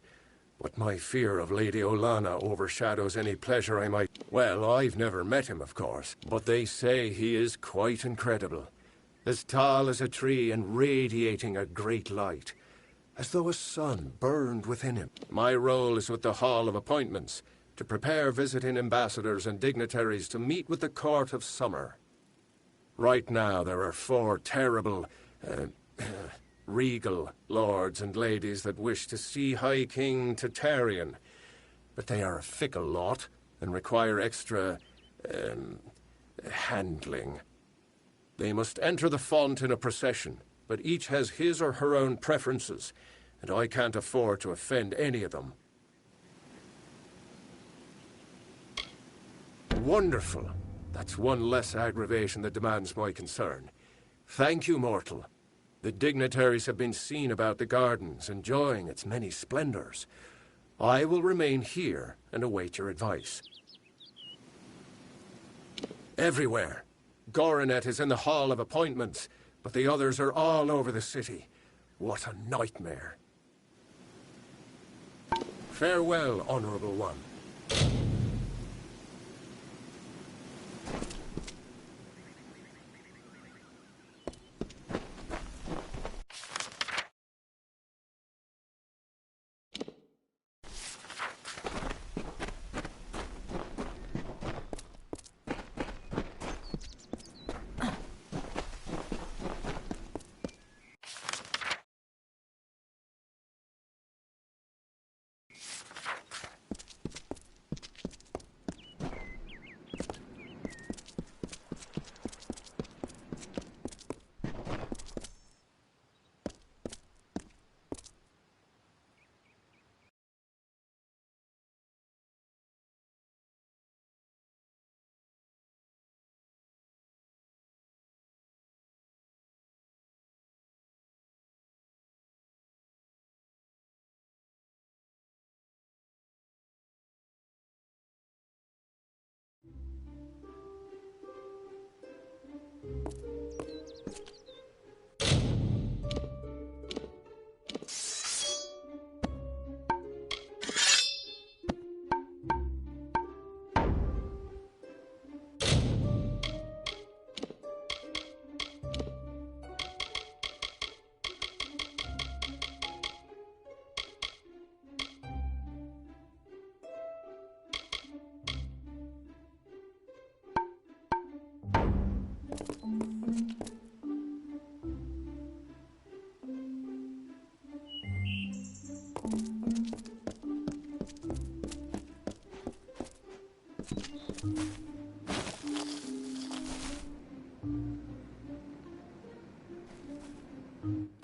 but my fear of Lady Olana overshadows any pleasure I might... Well, I've never met him, of course, but they say he is quite incredible. As tall as a tree and radiating a great light, as though a sun burned within him. My role is with the Hall of Appointments, to prepare visiting ambassadors and dignitaries to meet with the Court of Summer. Right now, there are 4 terrible... regal lords and ladies that wish to see High King Tatarian, but they are a fickle lot and require extra, handling. They must enter the font in a procession, but each has his or her own preferences, and I can't afford to offend any of them. Wonderful. That's one less aggravation that demands my concern. Thank you, mortal. The dignitaries have been seen about the gardens, enjoying its many splendors. I will remain here and await your advice. Everywhere. Goronet is in the Hall of Appointments, but the others are all over the city. What a nightmare. Farewell, Honorable One.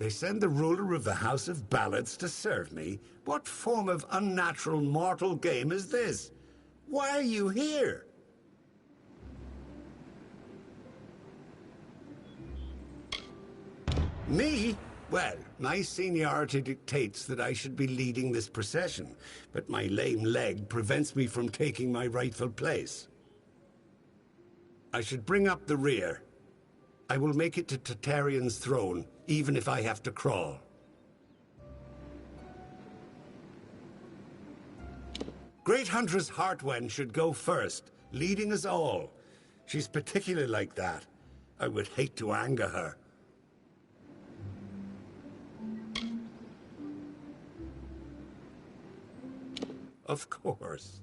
They send the ruler of the House of Ballads to serve me? What form of unnatural mortal game is this? Why are you here? Me? Well, my seniority dictates that I should be leading this procession, but my lame leg prevents me from taking my rightful place. I should bring up the rear. I will make it to Tartaryon's throne, even if I have to crawl. Great Huntress Heartwen should go first, leading us all. She's particularly like that. I would hate to anger her. Of course.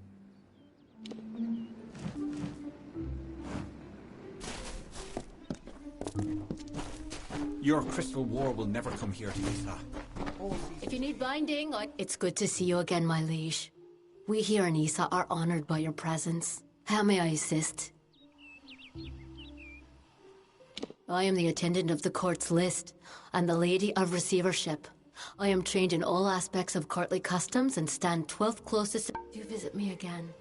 Your crystal war will never come here, Tisa. If you need binding, it's good to see you again, my liege. We here in Isa are honored by your presence. How may I assist? I am the attendant of the court's list, and the lady of receivership. I am trained in all aspects of courtly customs and stand 12th closest to visit me again.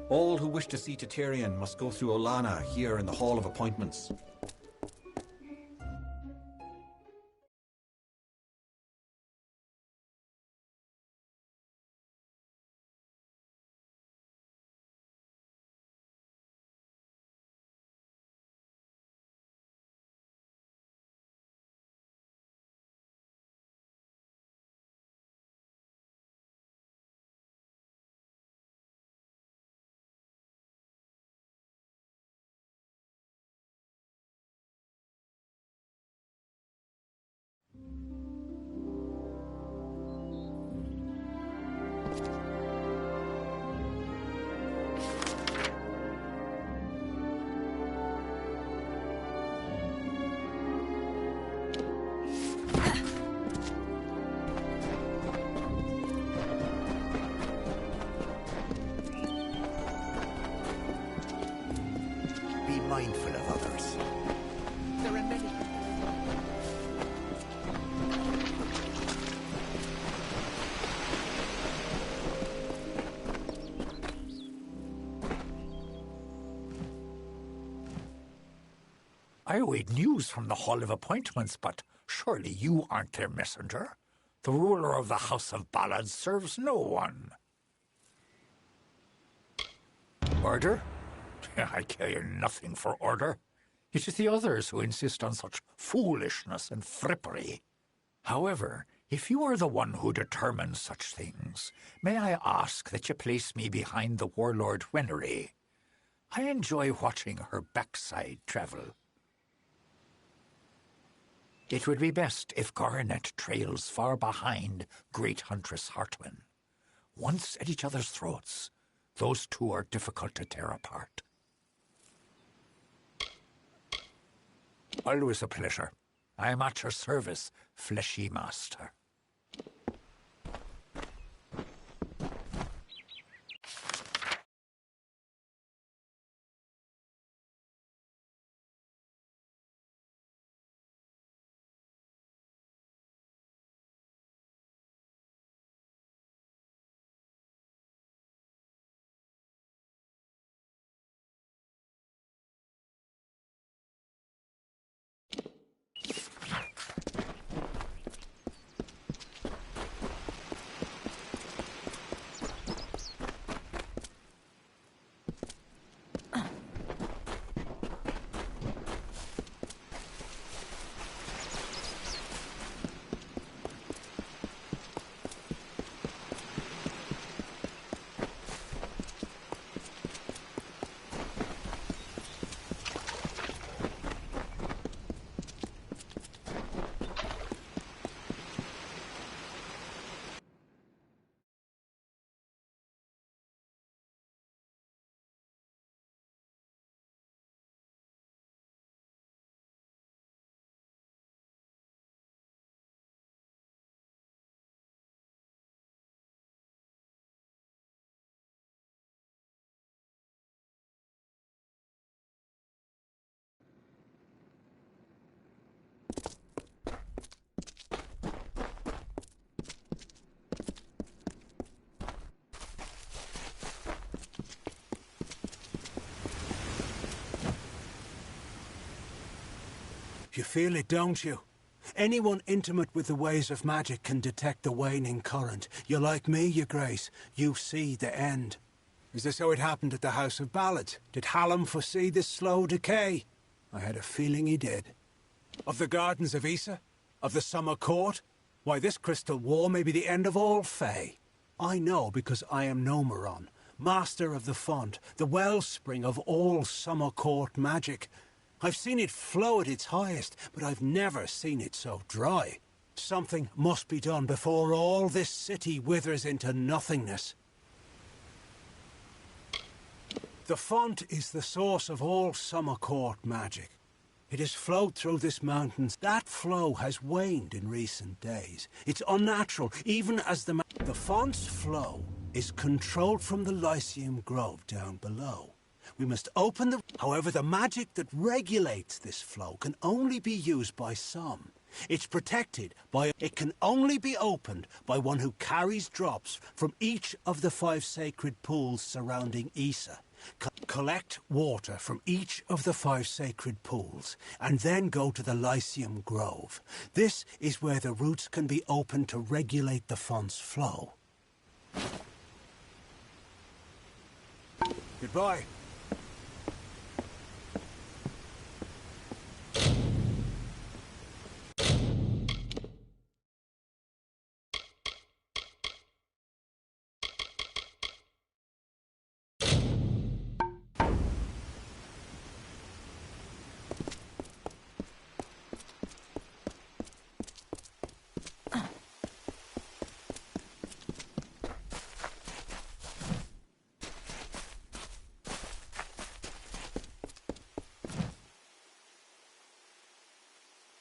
All who wish to see Tartaryon must go through Olana here in the Hall of Appointments. Mindful of others. There are many. I await news from the Hall of Appointments, but surely you aren't their messenger. The ruler of the House of Ballads serves no one. Order? I care nothing for order. It is the others who insist on such foolishness and frippery. However, if you are the one who determines such things, may I ask that you place me behind the warlord Wenery? I enjoy watching her backside travel. It would be best if Garnet trails far behind Great Huntress Heartwen. Once at each other's throats, those two are difficult to tear apart. Always a pleasure. I am at your service, fleshy master. You feel it, don't you? Anyone intimate with the ways of magic can detect the waning current. You're like me, Your Grace. You see the end. Is this how it happened at the House of Ballads? Did Hallam foresee this slow decay? I had a feeling he did. Of the Gardens of Issa? Of the Summer Court? Why, this crystal war may be the end of all Fae. I know because I am Nomeron, master of the font, the wellspring of all Summer Court magic. I've seen it flow at its highest, but I've never seen it so dry. Something must be done before all this city withers into nothingness. The font is the source of all Summer Court magic. It has flowed through this mountain. That flow has waned in recent days. It's unnatural, even as the font's flow is controlled from the Lyceum Grove down below. We must open the... However, the magic that regulates this flow can only be used by some. It's protected by... It can only be opened by one who carries drops from each of the 5 sacred pools surrounding Issa. Collect water from each of the 5 sacred pools, and then go to the Lyceum Grove. This is where the roots can be opened to regulate the font's flow. Goodbye.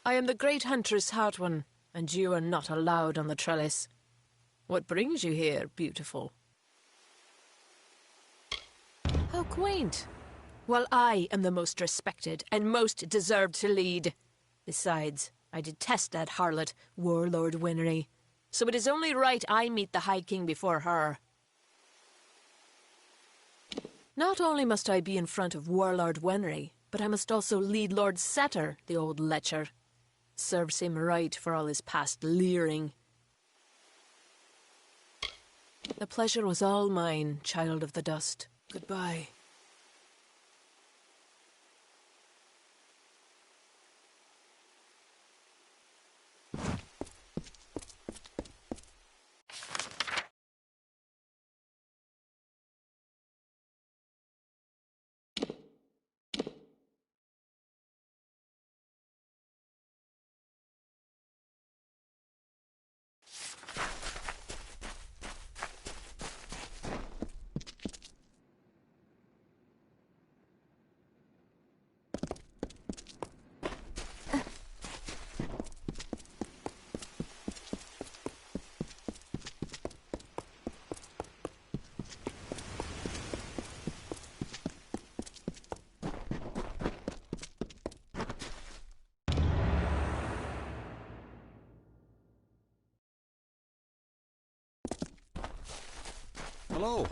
I am the great huntress Hartwan, and you are not allowed on the trellis. What brings you here, beautiful? How quaint. Well, I am the most respected and most deserved to lead. Besides, I detest that harlot, Warlord Winry. So it is only right I meet the High King before her. Not only must I be in front of Warlord Winry, but I must also lead Lord Setter, the old lecher. Serves him right for all his past leering. The pleasure was all mine, child of the dust. Goodbye. Hello.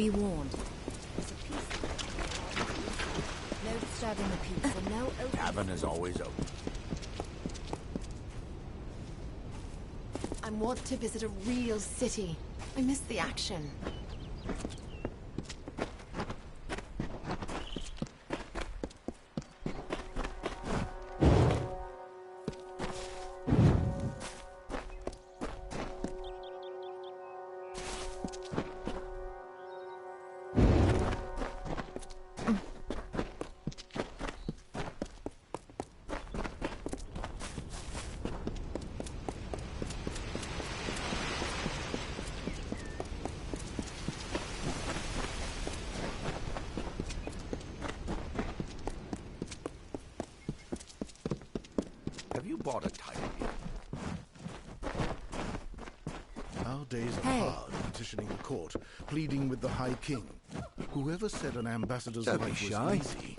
Be warned. There's a piece. No disturbing the peace and no open. Tavern is always open. I want to visit a real city. I miss the action. Have you bought a title yet? Our days are hard petitioning the court, pleading with the High King. Whoever said an ambassador's Don't be life was shy. easy?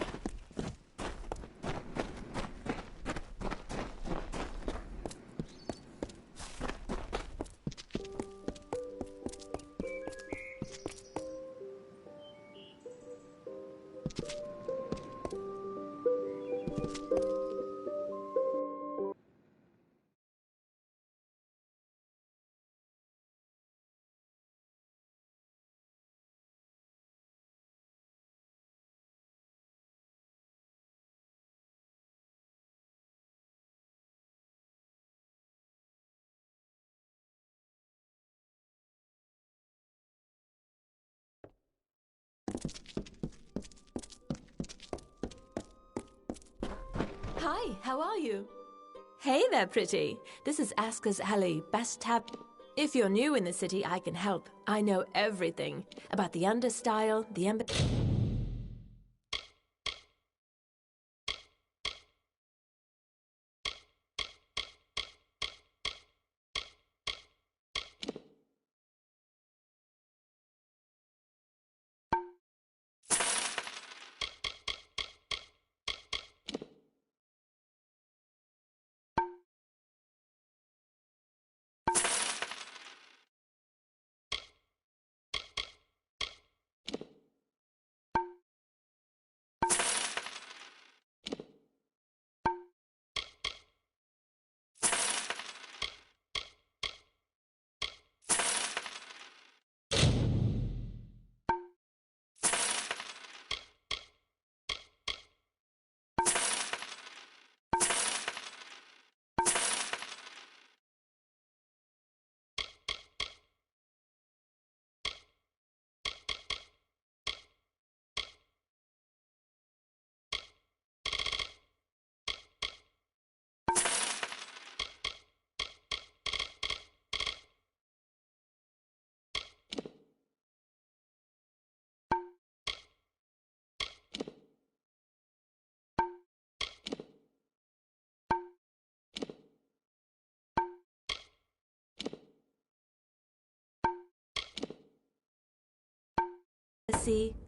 Hi, how are you? Hey there, pretty. This is Aska's Alley, best tab. If you're new in the city, I can help. I know everything about the understyle, the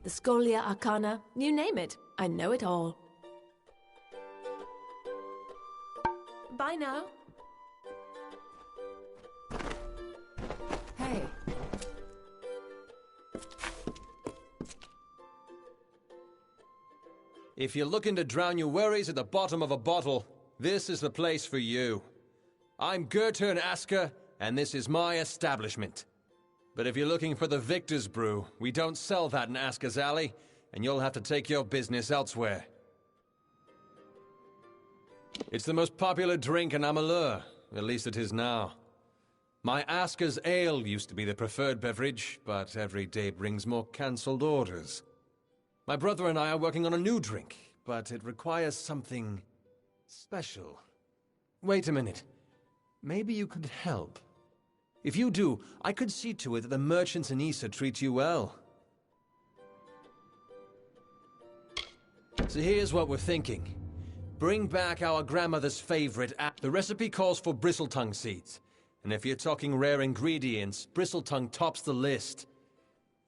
the Scholia Arcana, you name it. I know it all. Bye now. Hey. If you're looking to drown your worries at the bottom of a bottle, this is the place for you. I'm Goethe and Asker, and this is my establishment. But if you're looking for the Victor's Brew, we don't sell that in Asker's Alley, and you'll have to take your business elsewhere. It's the most popular drink in Amalur, at least it is now. My Asker's Ale used to be the preferred beverage, but every day brings more cancelled orders. My brother and I are working on a new drink, but it requires something special. Wait a minute. Maybe you could help. If you do, I could see to it that the merchants in Issa treat you well. So here's what we're thinking. Bring back our grandmother's favorite app. The recipe calls for bristletongue seeds. And if you're talking rare ingredients, bristletongue tops the list.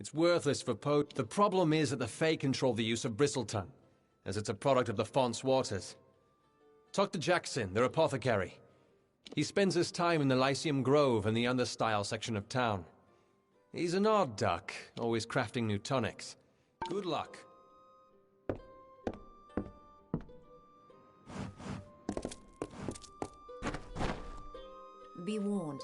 It's worthless for The problem is that the Fae control the use of bristletongue, as it's a product of the Font's waters. Talk to Jackson, their apothecary. He spends his time in the Lyceum Grove and the Understyle section of town. He's an odd duck, always crafting new tonics. Good luck. Be warned.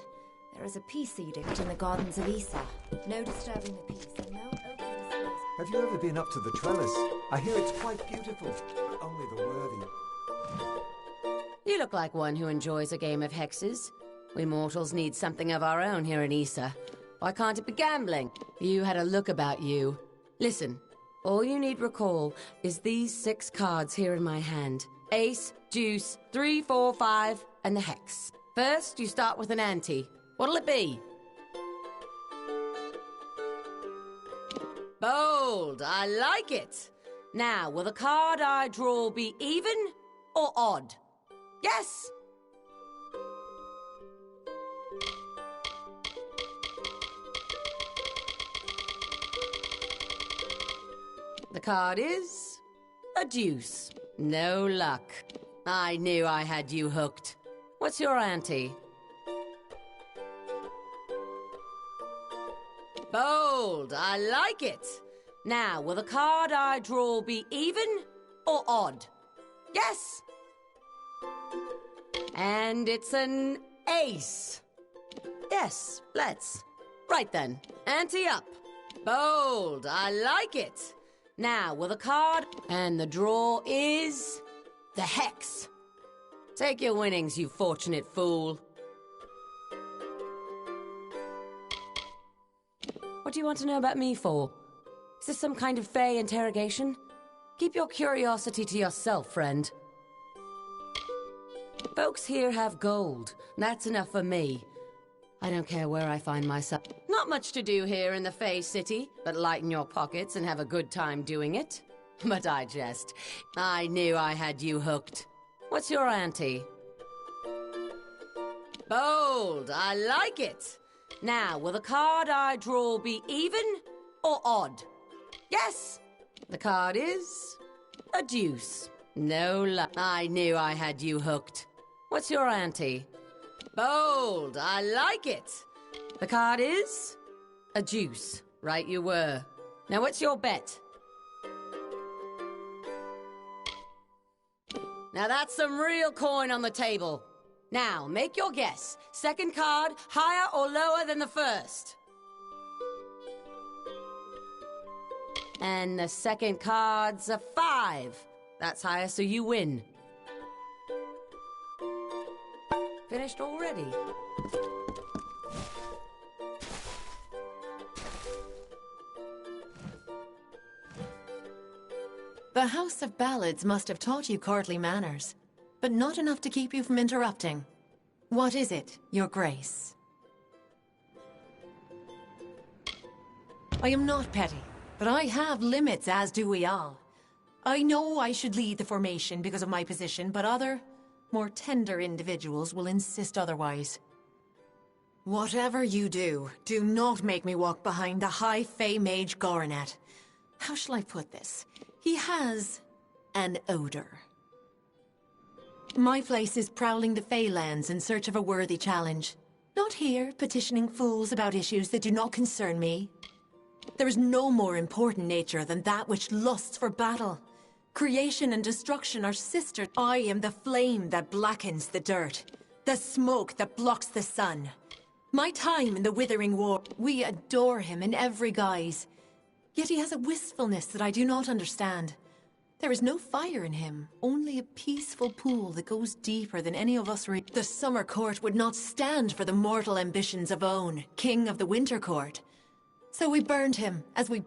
There is a peace edict in the gardens of Issa. No disturbing the peace and no open displays. Have you ever been up to the trellis? I hear it's quite beautiful. Only the worthy. You look like one who enjoys a game of hexes. We mortals need something of our own here in Issa. Why can't it be gambling? You had a look about you. Listen, all you need recall is these 6 cards here in my hand. Ace, deuce, 3, 4, 5, and the hex. First, you start with an ante. What'll it be? Bold, I like it. Now, will the card I draw be even or odd? Yes? The card is a deuce. No luck. I knew I had you hooked. What's your ante? Bold, I like it. Now, will the card I draw be even or odd? Yes? And it's an ace. Yes, let's. Right then, ante up. Bold, I like it. Now, will the card... And the draw is... the hex. Take your winnings, you fortunate fool. What do you want to know about me for? Is this some kind of fey interrogation? Keep your curiosity to yourself, friend. Folks here have gold. That's enough for me. I don't care where I find myself. Not much to do here in the Fey City, but lighten your pockets and have a good time doing it. But I jest. I knew I had you hooked. What's your ante? Bold, I like it. Now, will the card I draw be even or odd? Yes! The card is... a deuce. No luck. I knew I had you hooked. What's your ante? Bold, I like it. The card is... a deuce. Right you were. Now what's your bet? Now that's some real coin on the table. Now, make your guess. Second card, higher or lower than the first? And the second card's a 5. That's higher, so you win. Finished already? The House of Ballads must have taught you courtly manners, but not enough to keep you from interrupting. What is it, Your Grace? I am not petty, but I have limits, as do we all. I know I should lead the formation because of my position, but other, more tender individuals will insist otherwise. Whatever you do, do not make me walk behind the High Fey Mage Goronet. How shall I put this? He has an odor. My place is prowling the Feylands in search of a worthy challenge. Not here, petitioning fools about issues that do not concern me. There is no more important nature than that which lusts for battle. Creation and destruction are sister. I am the flame that blackens the dirt, the smoke that blocks the sun. My time in the withering war, we adore him in every guise. Yet he has a wistfulness that I do not understand. There is no fire in him, only a peaceful pool that goes deeper than any of us reach. The Summer Court would not stand for the mortal ambitions of Own, King of the Winter Court. So we burned him as we...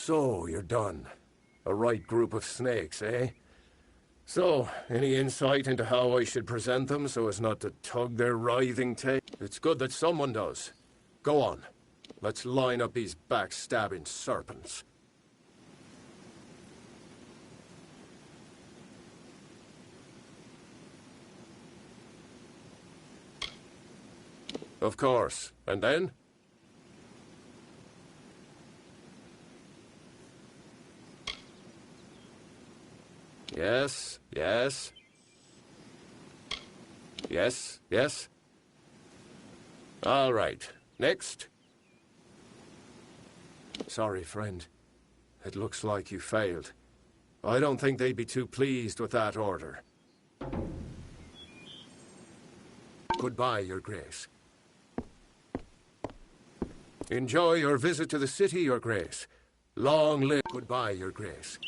So, you're done. A right group of snakes, eh? So, any insight into how I should present them so as not to tug their writhing tail? It's good that someone does. Go on. Let's line up these backstabbing serpents. Of course. And then? Yes, yes. Yes, yes. All right. Next. Sorry, friend. It looks like you failed. I don't think they'd be too pleased with that order. Goodbye, Your Grace. Enjoy your visit to the city, Your Grace. Long live... Goodbye, Your Grace.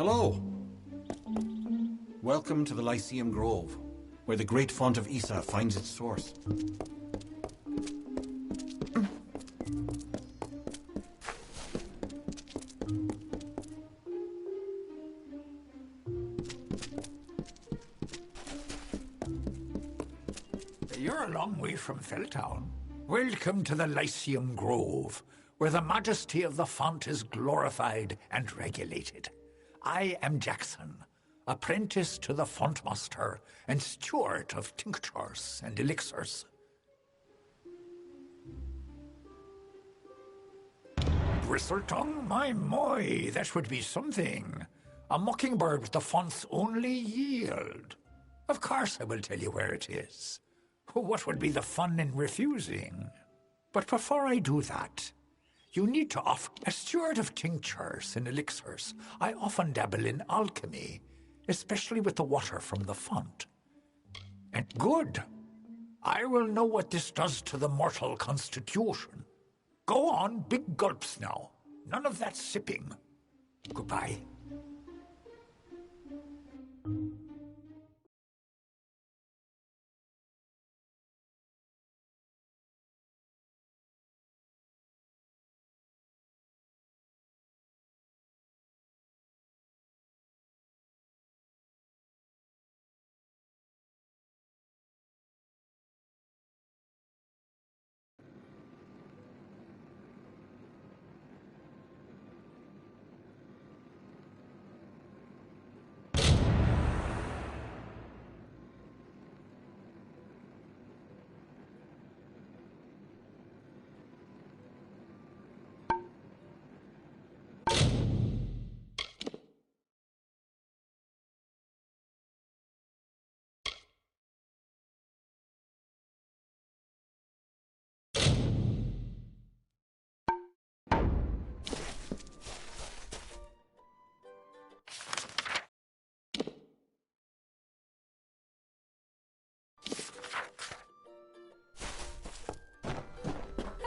Hello. Welcome to the Lyceum Grove, where the great font of Isa finds its source. You're a long way from Felltown. Welcome to the Lyceum Grove, where the majesty of the font is glorified and regulated. I am Jackson, apprentice to the fontmaster and steward of tinctures and elixirs. Bristletongue? My, that would be something. A mockingbird with the font's only yield. Of course I will tell you where it is. What would be the fun in refusing? But before I do that, you need to offer a steward of tinctures and elixirs. I often dabble in alchemy, especially with the water from the font. And good. I will know what this does to the mortal constitution. Go on, big gulps now. None of that sipping. Goodbye.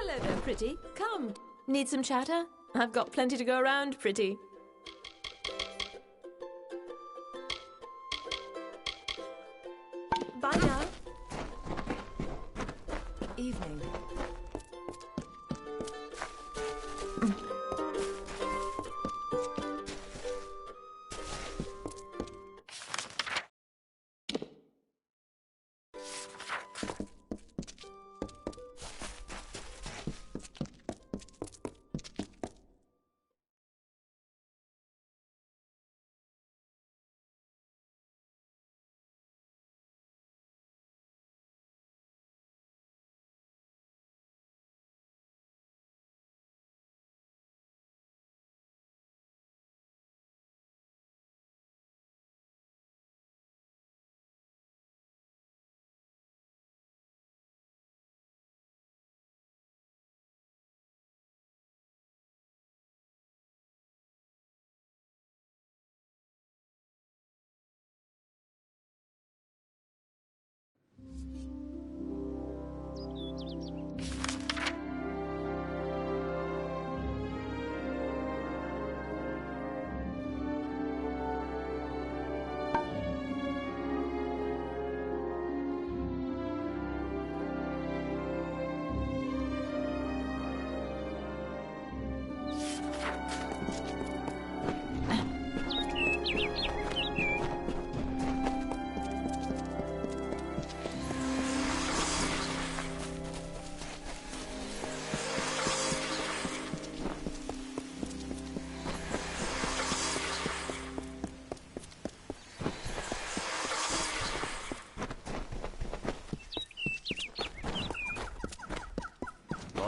Hello there, pretty. Come. Need some chatter? I've got plenty to go around, pretty. Bye now. Evening.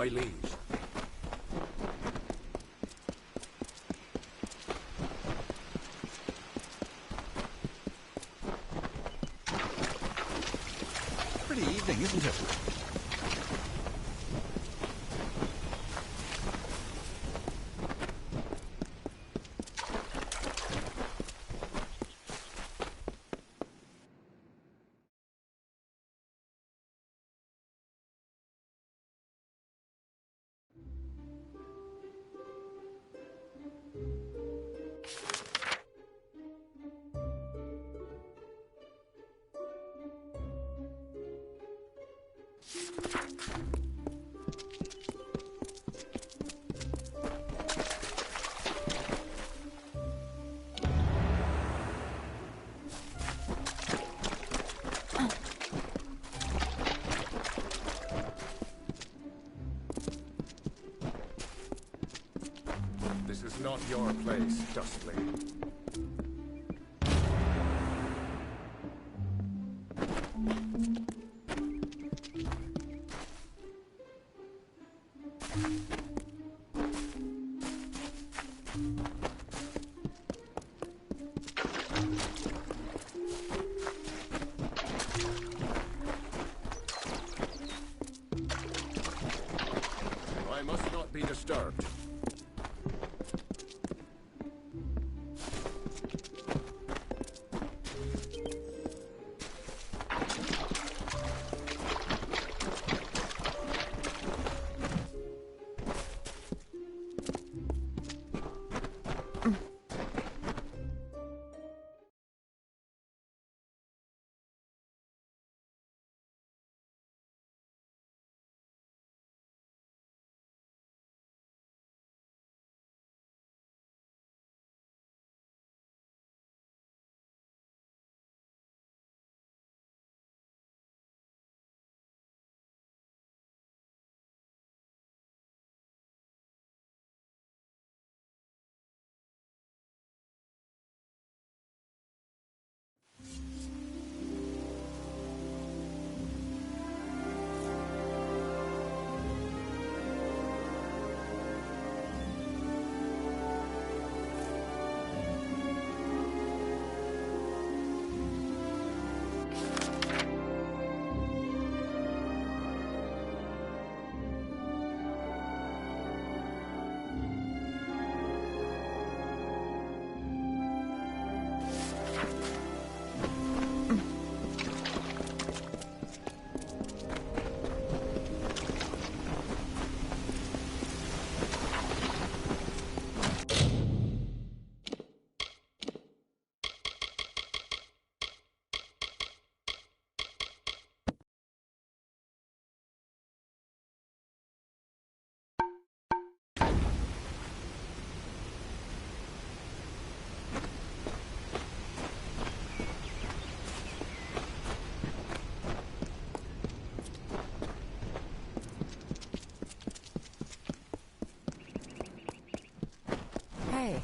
My liege. Pretty evening, isn't it? your place, Dustly. I must not be disturbed. Hey.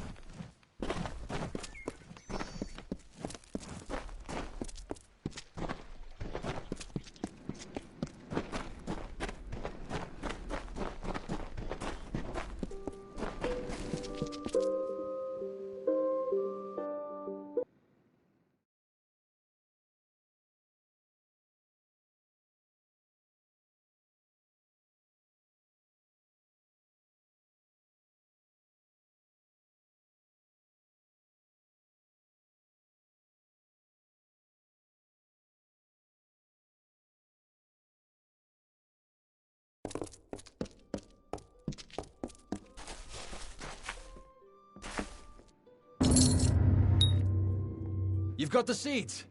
You've got the seeds!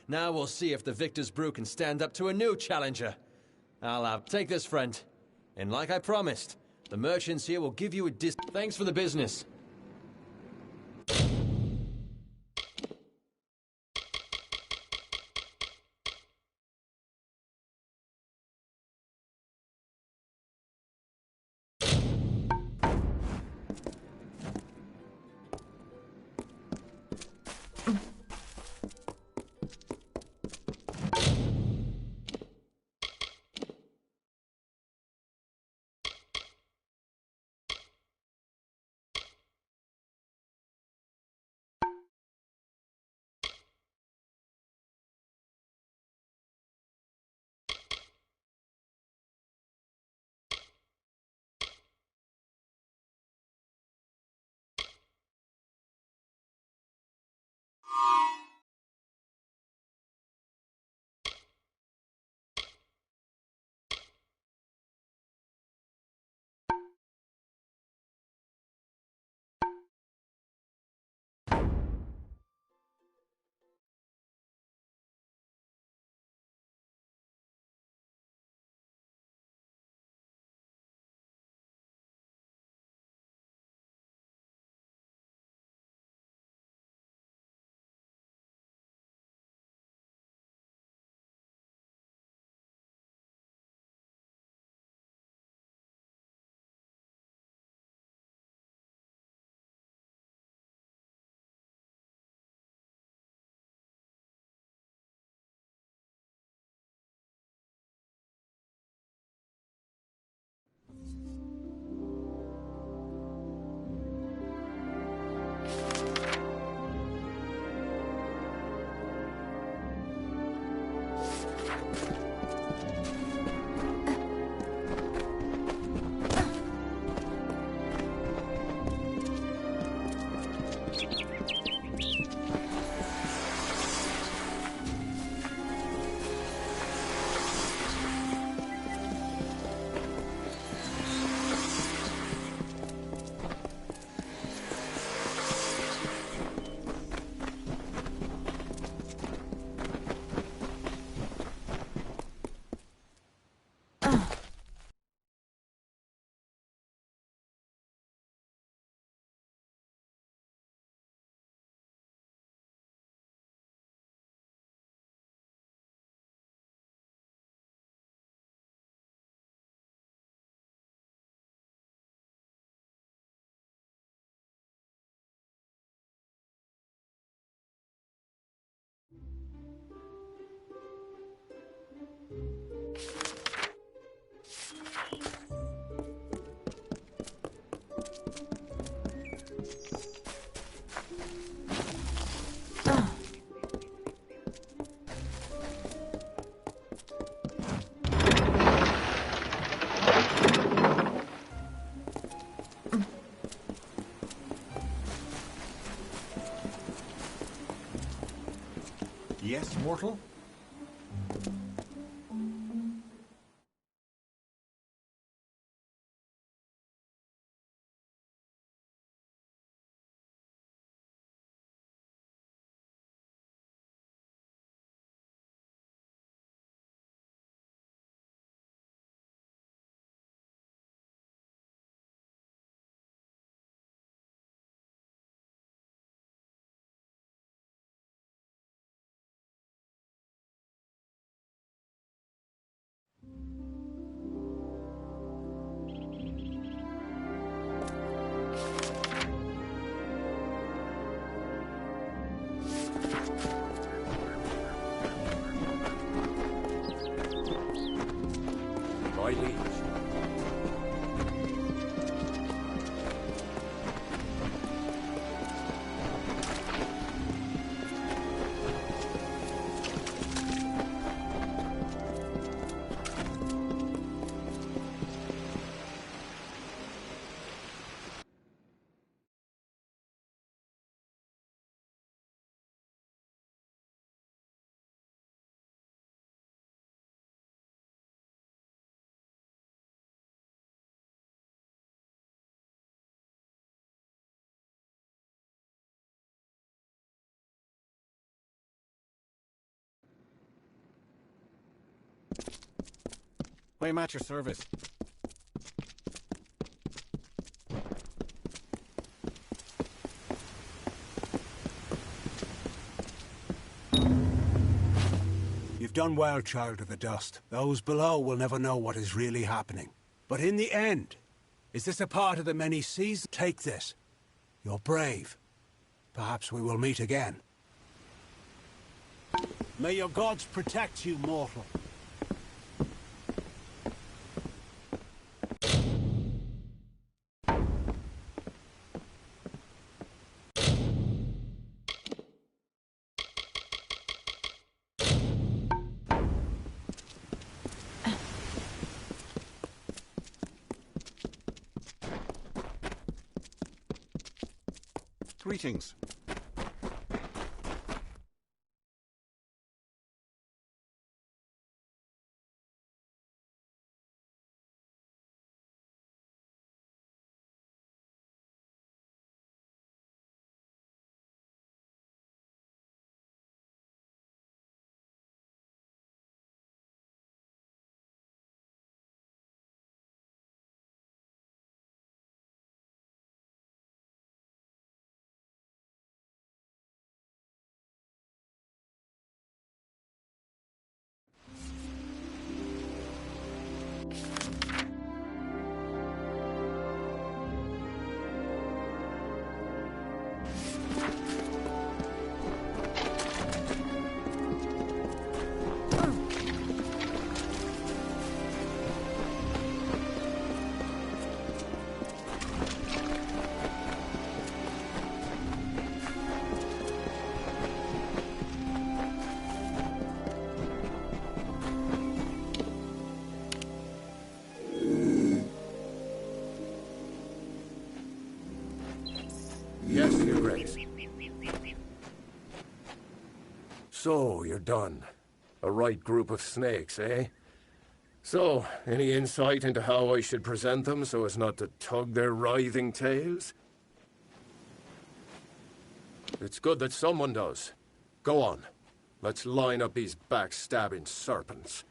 Now we'll see if the Victor's Brew can stand up to a new challenger. I'll take this, friend. And like I promised, the merchants here will give you a Thanks for the business. Yes, mortal? My liege. I'm at your service. You've done well, Child of the Dust. Those below will never know what is really happening. But in the end, is this a part of the many seasons? Take this. You're brave. Perhaps we will meet again. May your gods protect you, mortal. Greetings. Yes, Your Grace. So, you're done. A right group of snakes, eh? So, any insight into how I should present them so as not to tug their writhing tails? It's good that someone does. Go on. Let's line up these backstabbing serpents.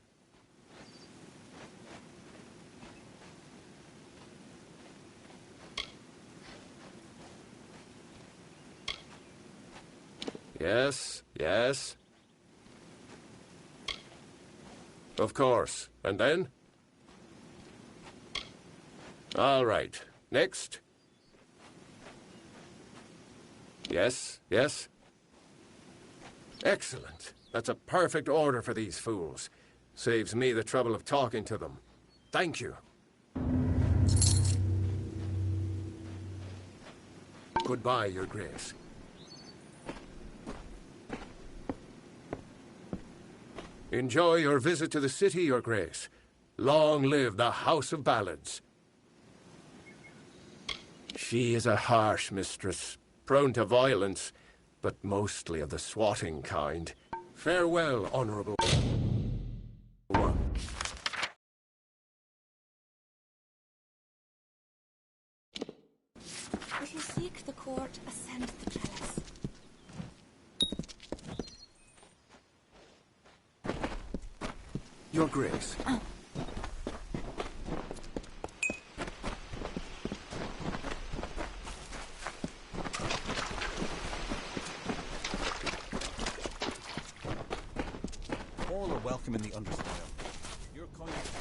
Yes, yes. Of course. And then? All right. Next. Yes, yes. Excellent. That's a perfect order for these fools. Saves me the trouble of talking to them. Thank you. Goodbye, Your Grace. Enjoy your visit to the city, Your Grace. Long live the House of Ballads. She is a harsh mistress, prone to violence, but mostly of the swatting kind. Farewell, honorable one. If you seek the court, ascend the trellis. Your Grace. All are welcome in the understyle. Your coin is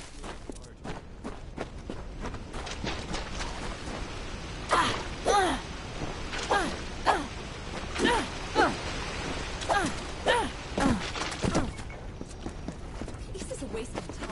This is a waste of time.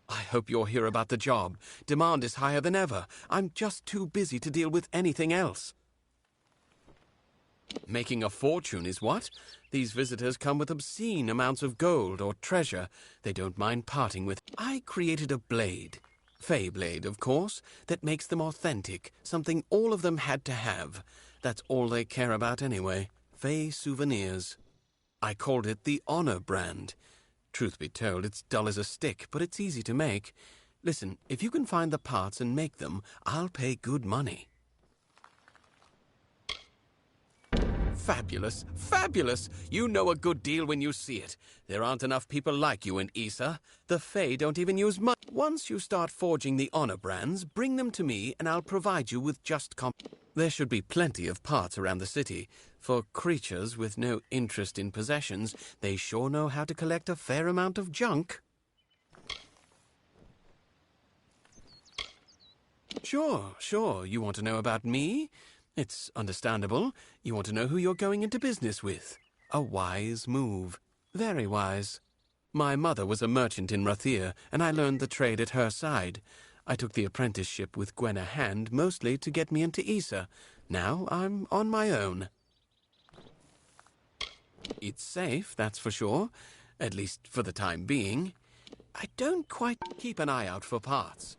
I hope you're here about the job. Demand is higher than ever. I'm just too busy to deal with anything else. Making a fortune is what? These visitors come with obscene amounts of gold or treasure they don't mind parting with. I created a blade. Fey blade, of course, that makes them authentic, something all of them had to have. That's all they care about anyway. Fey souvenirs. I called it the Honor brand. Truth be told, it's dull as a stick, but it's easy to make. Listen, if you can find the parts and make them, I'll pay good money. Fabulous, fabulous! You know a good deal when you see it. There aren't enough people like you in Issa. The Fae don't even use money. Once you start forging the Honor brands, bring them to me and I'll provide you with just There should be plenty of parts around the city. For creatures with no interest in possessions, they sure know how to collect a fair amount of junk. Sure. You want to know about me? It's understandable. You want to know who you're going into business with. A wise move. Very wise. My mother was a merchant in Rathir, and I learned the trade at her side. I took the apprenticeship with Gwenna Hand mostly to get me into Issa. Now I'm on my own. It's safe, that's for sure. At least for the time being. I don't quite keep an eye out for parts.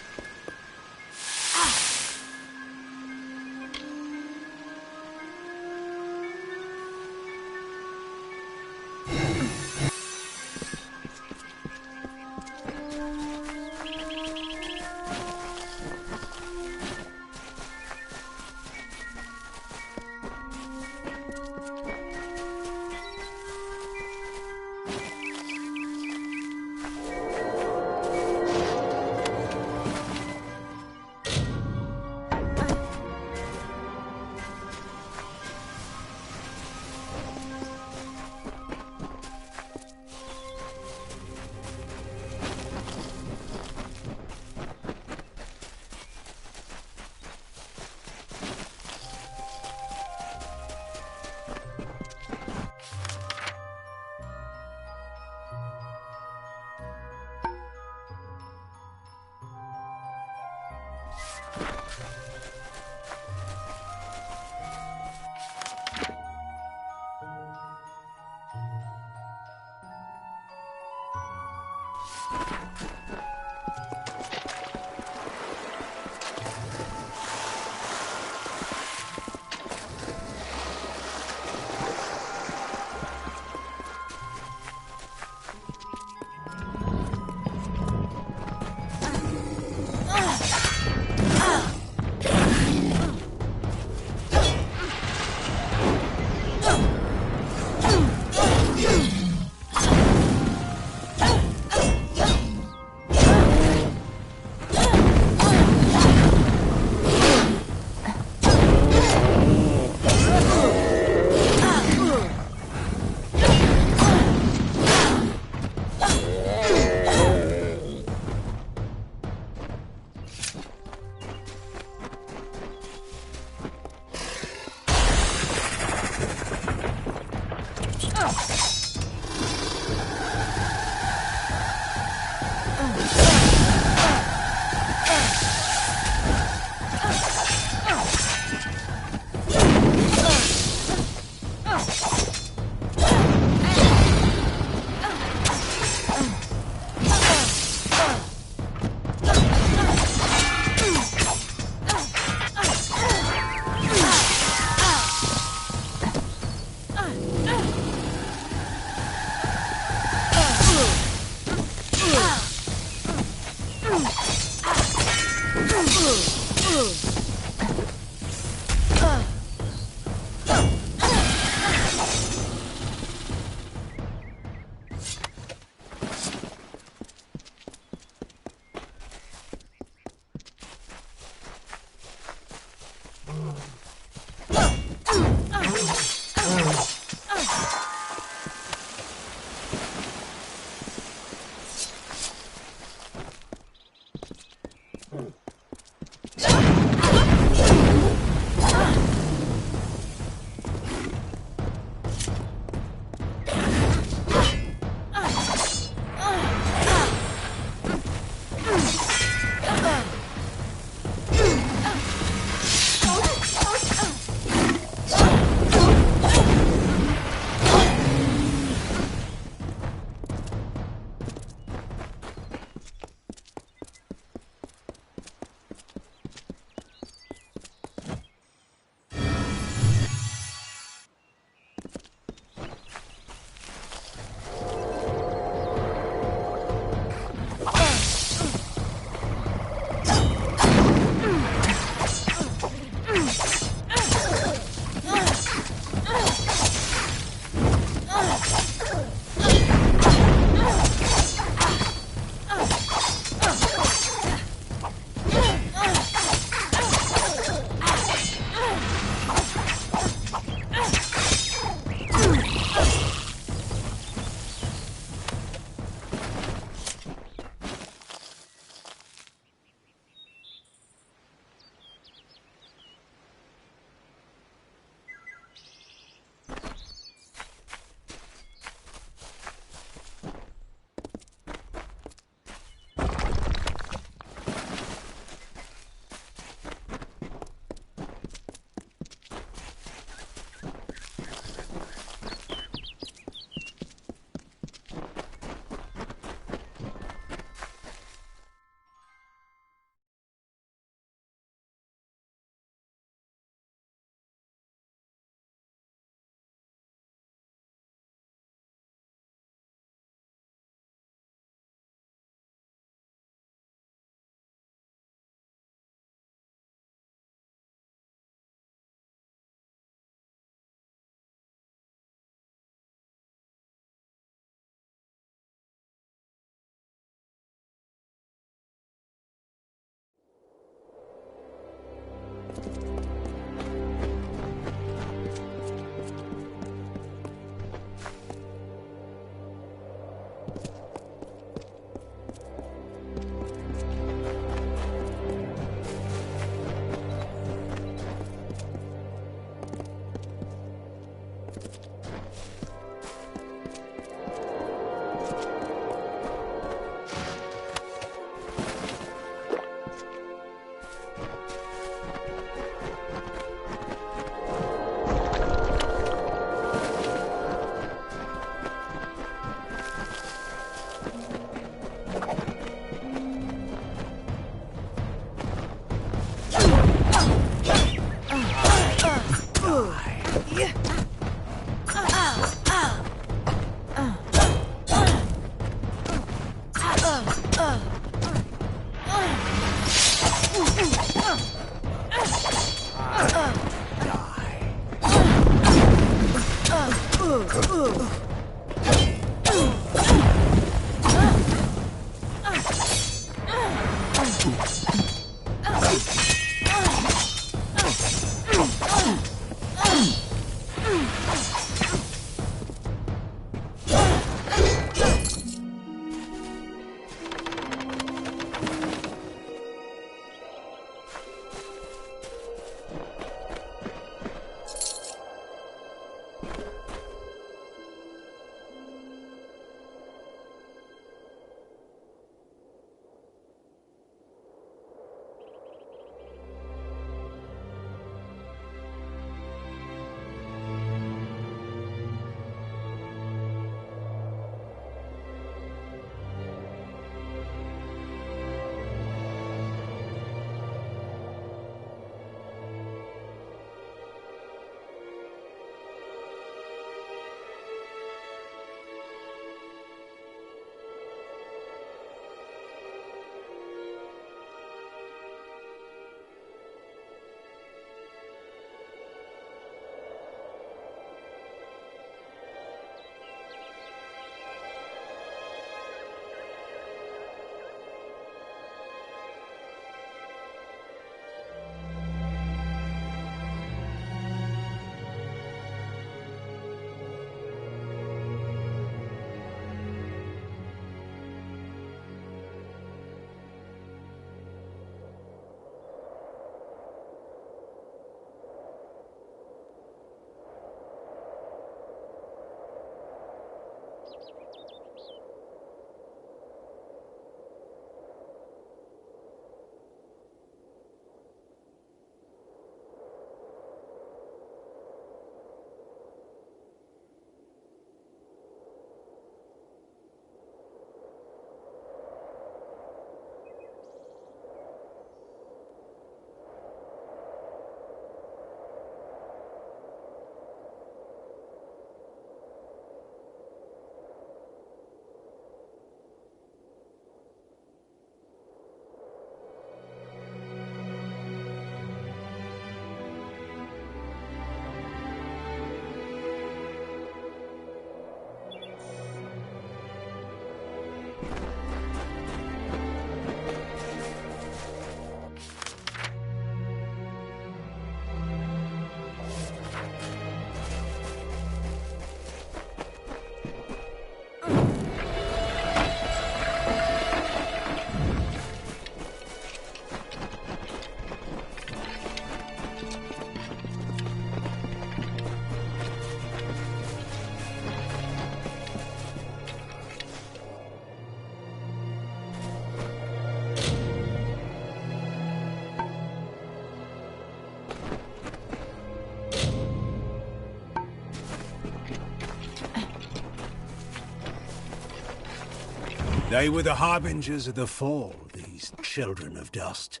They were the harbingers of the fall, these children of dust.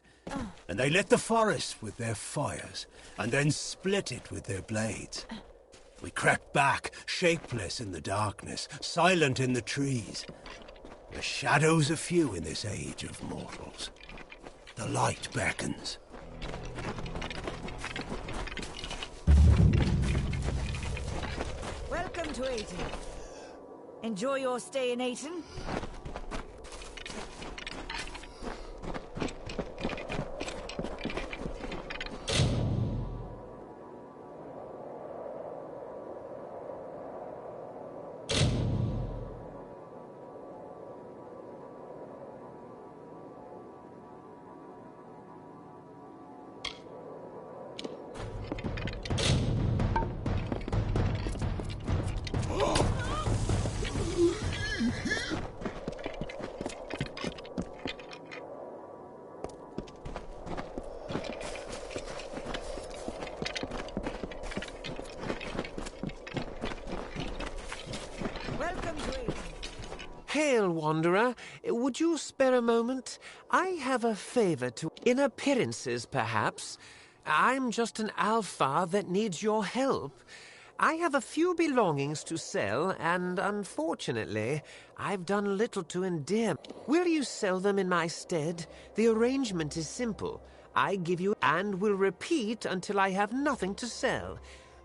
And they lit the forest with their fires, and then split it with their blades. We crept back, shapeless in the darkness, silent in the trees. The shadows are few in this age of mortals. The light beckons. Welcome to Aiden. Enjoy your stay in Aiden? Hail, Wanderer. Would you spare a moment? I have a favor to... In appearances, perhaps. I'm just an alpha that needs your help. I have a few belongings to sell, and unfortunately, I've done little to endear. Will you sell them in my stead? The arrangement is simple. I give you and will repeat until I have nothing to sell.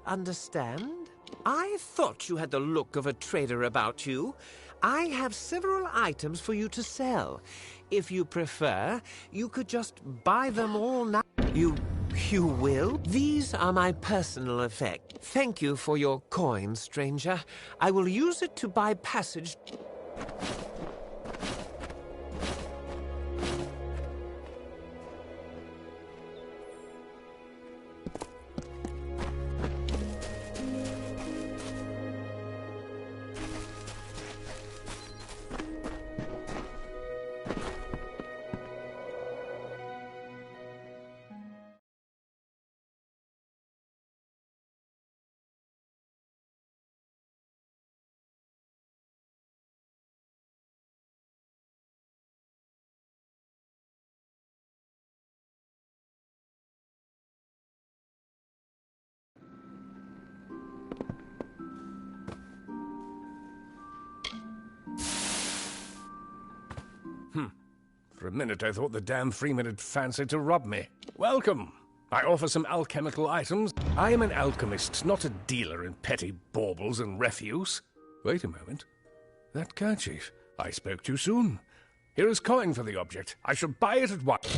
Understand? I thought you had the look of a trader about you. I have several items for you to sell. If you prefer, you could just buy them all now. You will? These are my personal effects. Thank you for your coin, stranger. I will use it to buy passage. For a minute I thought the damn Freeman had fancied to rob me. Welcome! I offer some alchemical items. I am an alchemist, not a dealer in petty baubles and refuse. Wait a moment. That kerchief. I spoke too soon. Here is coin for the object. I shall buy it at once.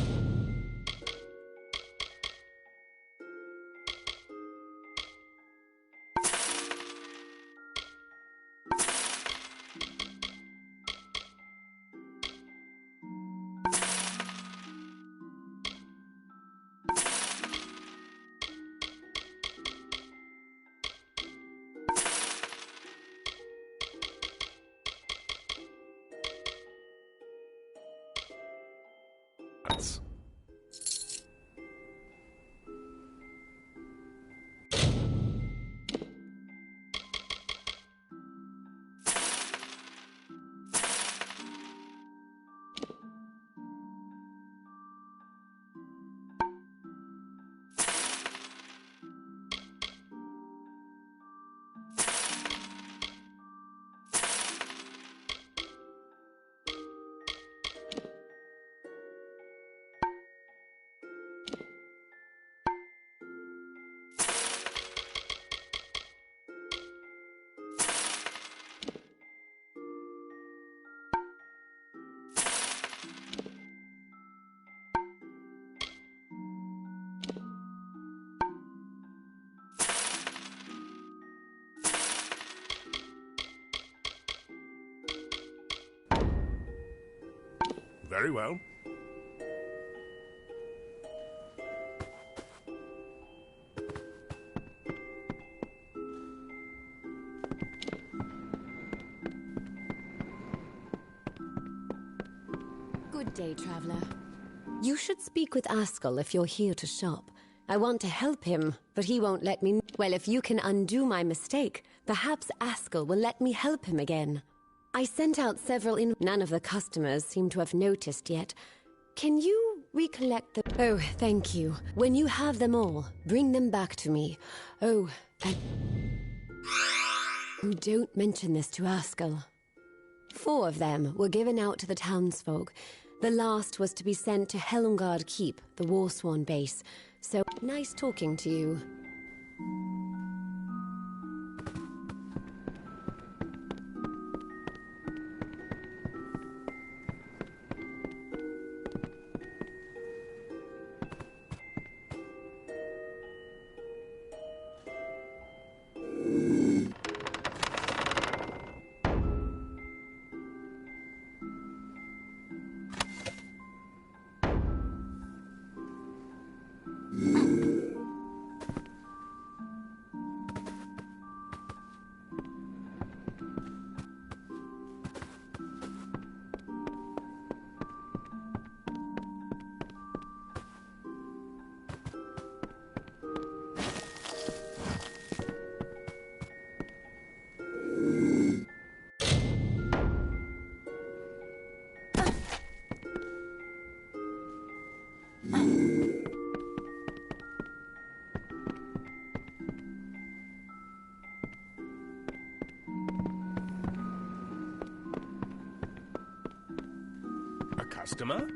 Very well. Good day, traveler. You should speak with Askell if you're here to shop. I want to help him, but he won't let me. Well, if you can undo my mistake, perhaps Askell will let me help him again. I sent out several none of the customers seem to have noticed yet. Can you recollect the— Oh, thank you. When you have them all, bring them back to me. Oh, and— Don't mention this to Askell. 4 of them were given out to the townsfolk. The last was to be sent to Helmgard Keep, the Warsworn base. So, nice talking to you. Customer?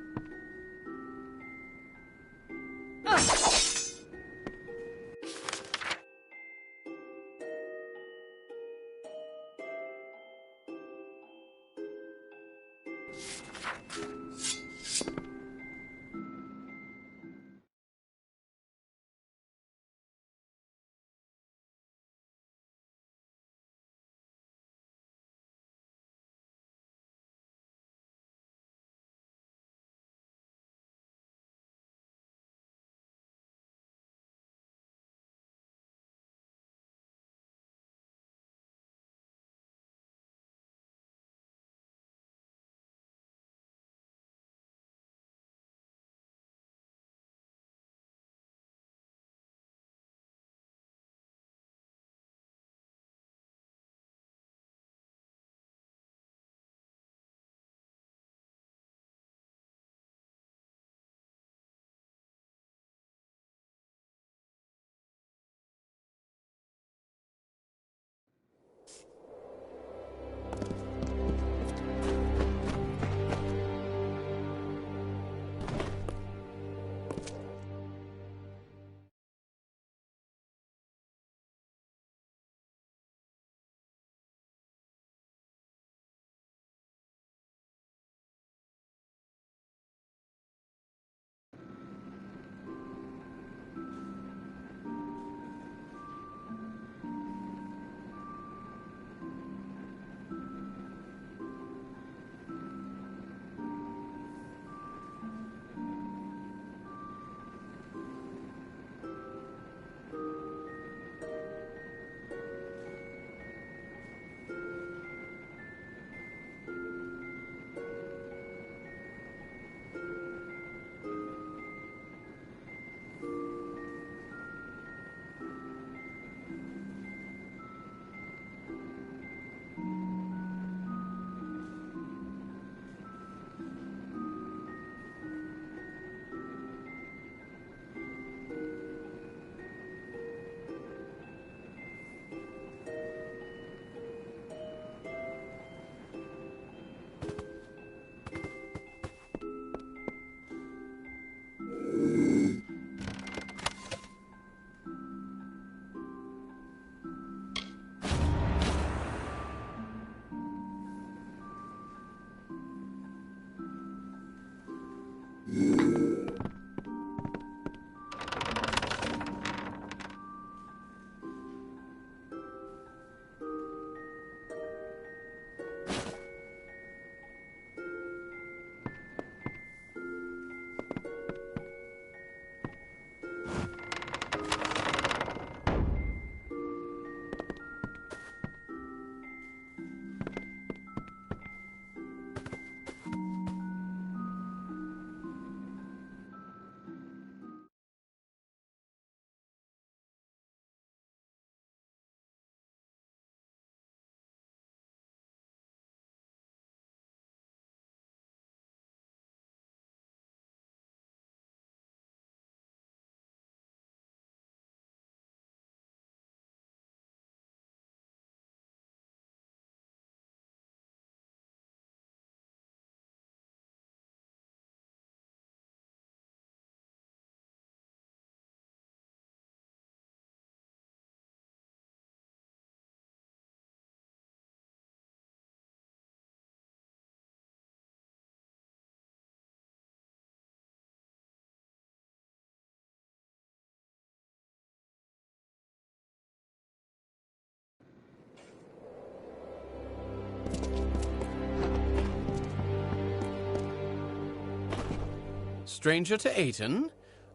Stranger to Ayton,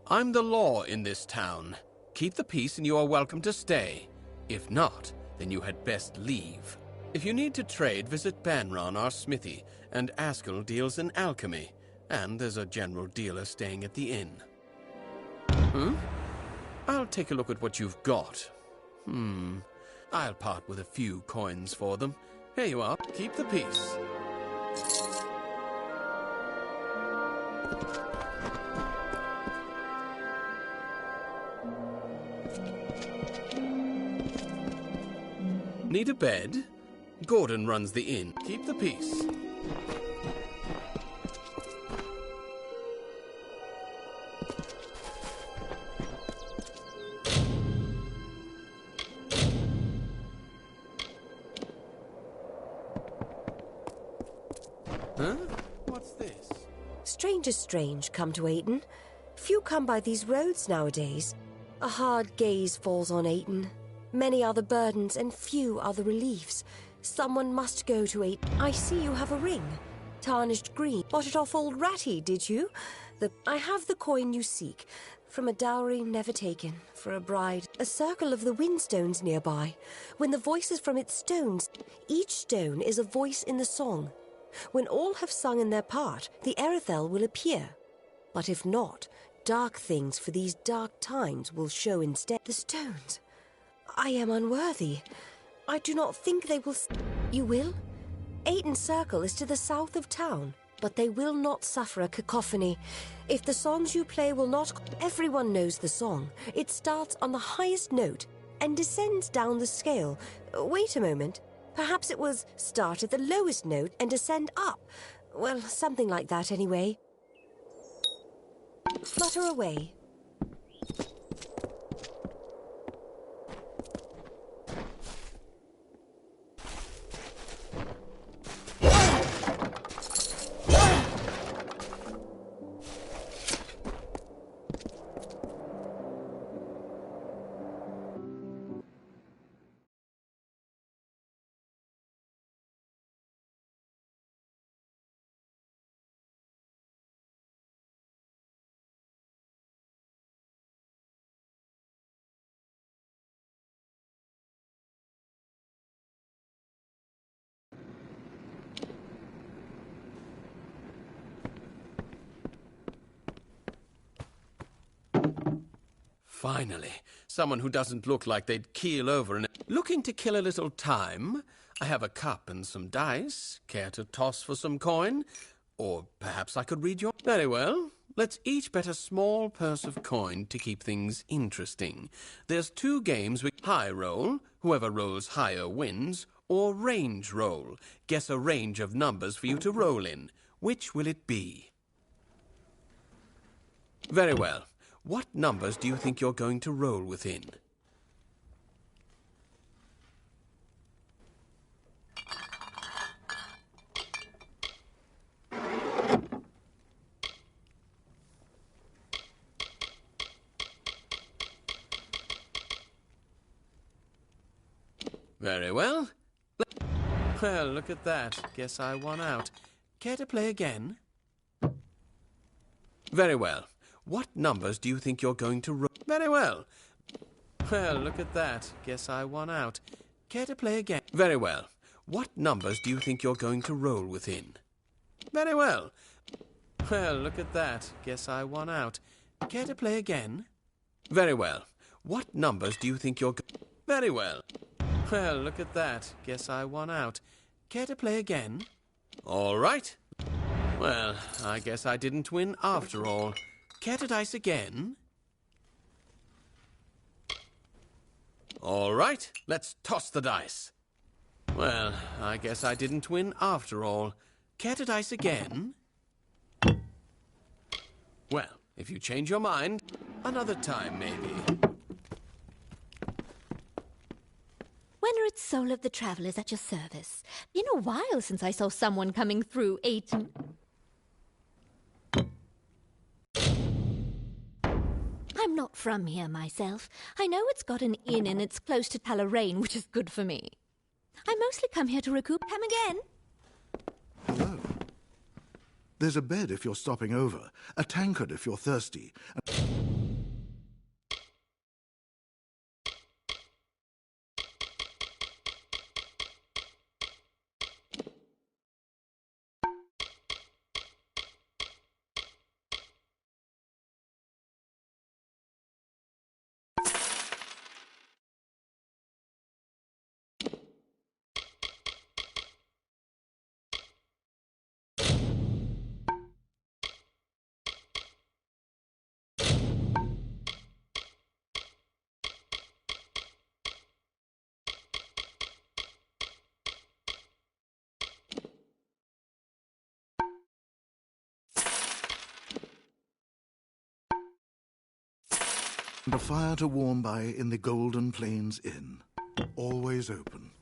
I'm the law in this town. Keep the peace and you are welcome to stay. If not, then you had best leave. If you need to trade, visit Banron, our smithy, and Askell deals in alchemy. And there's a general dealer staying at the inn. I'll take a look at what you've got. I'll part with a few coins for them. Here you are. Keep the peace. Need a bed? Gordon runs the inn. Keep the peace. Huh? What's this? Strangers strange come to Ayton. Few come by these roads nowadays. A hard gaze falls on Ayton. Many are the burdens and few are the reliefs. Someone must go to Ayton. I see you have a ring. Tarnished green. Bought it off old Ratty, did you? I have the coin you seek. From a dowry never taken. For a bride. A circle of the windstones nearby. When the voices from its stones. Each stone is a voice in the song. When all have sung in their part, the Erethel will appear. But if not, dark things for these dark times will show instead. The stones. I am unworthy. I do not think they will... You will? Ayton Circle is to the south of town, but they will not suffer a cacophony. If the songs you play will not... Everyone knows the song. It starts on the highest note and descends down the scale. Wait a moment. Perhaps it was start at the lowest note and descend up. Well, something like that anyway. Flutter away. Finally, someone who doesn't look like they'd keel over and... Looking to kill a little time? I have a cup and some dice. Care to toss for some coin? Or perhaps I could read your... Very well. Let's each bet a small purse of coin to keep things interesting. There's 2 games with high roll, whoever rolls higher wins, or range roll. Guess a range of numbers for you to roll in. Which will it be? Very well. What numbers do you think you're going to roll within? Very well. Well, look at that. Guess I won out. Care to play again? Very well. What numbers do you think you're going to roll? Very well. Well, look at that. Guess I won out. Care to play again? Very well. What numbers do you think you're going to roll within? Very well. Well, look at that. Guess I won out. Care to play again? Very well. What numbers do you think you're Very well. Well, look at that. Guess I won out. Care to play again? All right. Well, I guess I didn't win after all. Care to dice again? All right, let's toss the dice. Well, I guess I didn't win after all. Care to dice again? Well, if you change your mind, another time maybe. Wennerit Soul of the Traveller is at your service. Been a while since I saw someone coming through Ayton. I'm not from here myself. I know it's got an inn and it's close to Talarain, which is good for me. I mostly come here to recoup. Come again? Hello. There's a bed if you're stopping over, a tankard if you're thirsty. And a fire to warm by in the Golden Plains Inn. Always open.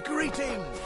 Greetings!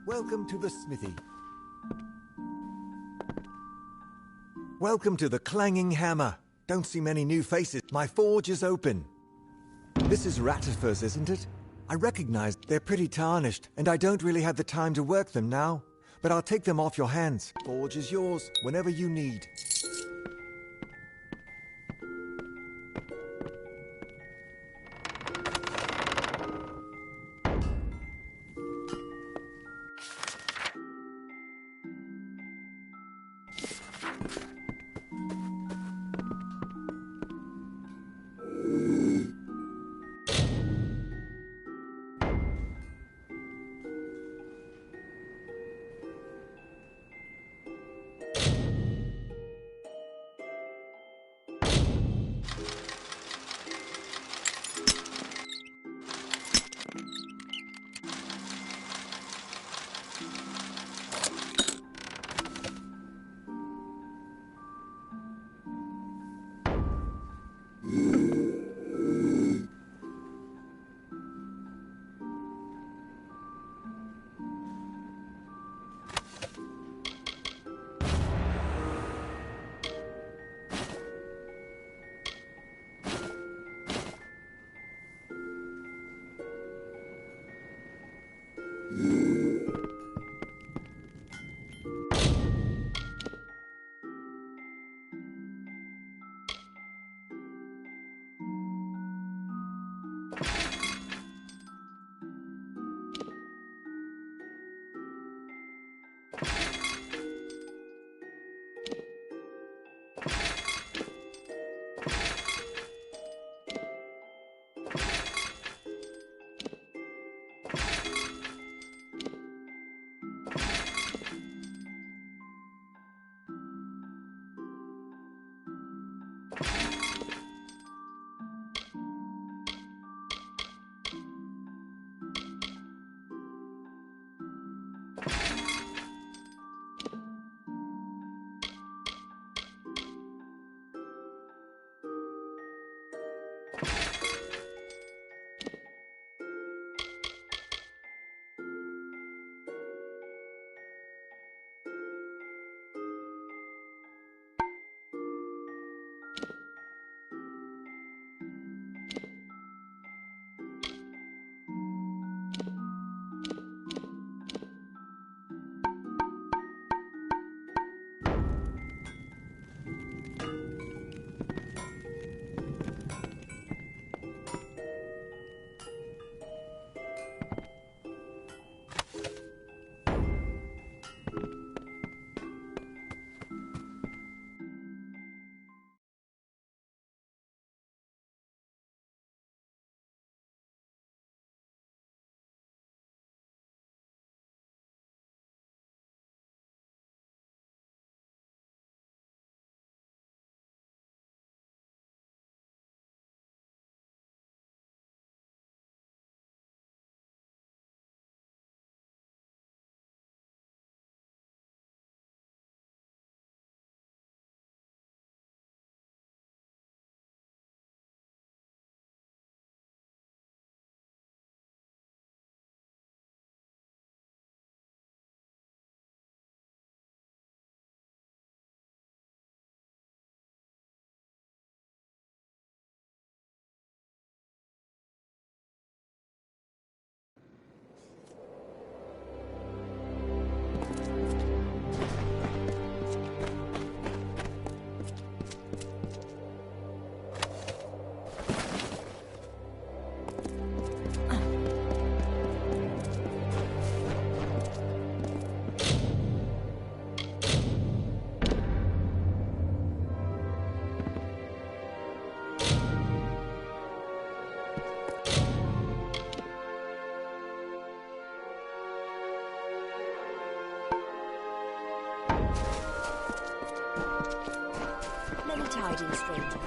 Welcome to the smithy. Welcome to the clanging hammer. Don't see many new faces. My forge is open. This is Rattifers, isn't it? I recognize they're pretty tarnished, and I don't really have the time to work them now. But I'll take them off your hands. Forge is yours whenever you need. Many tidings, stranger.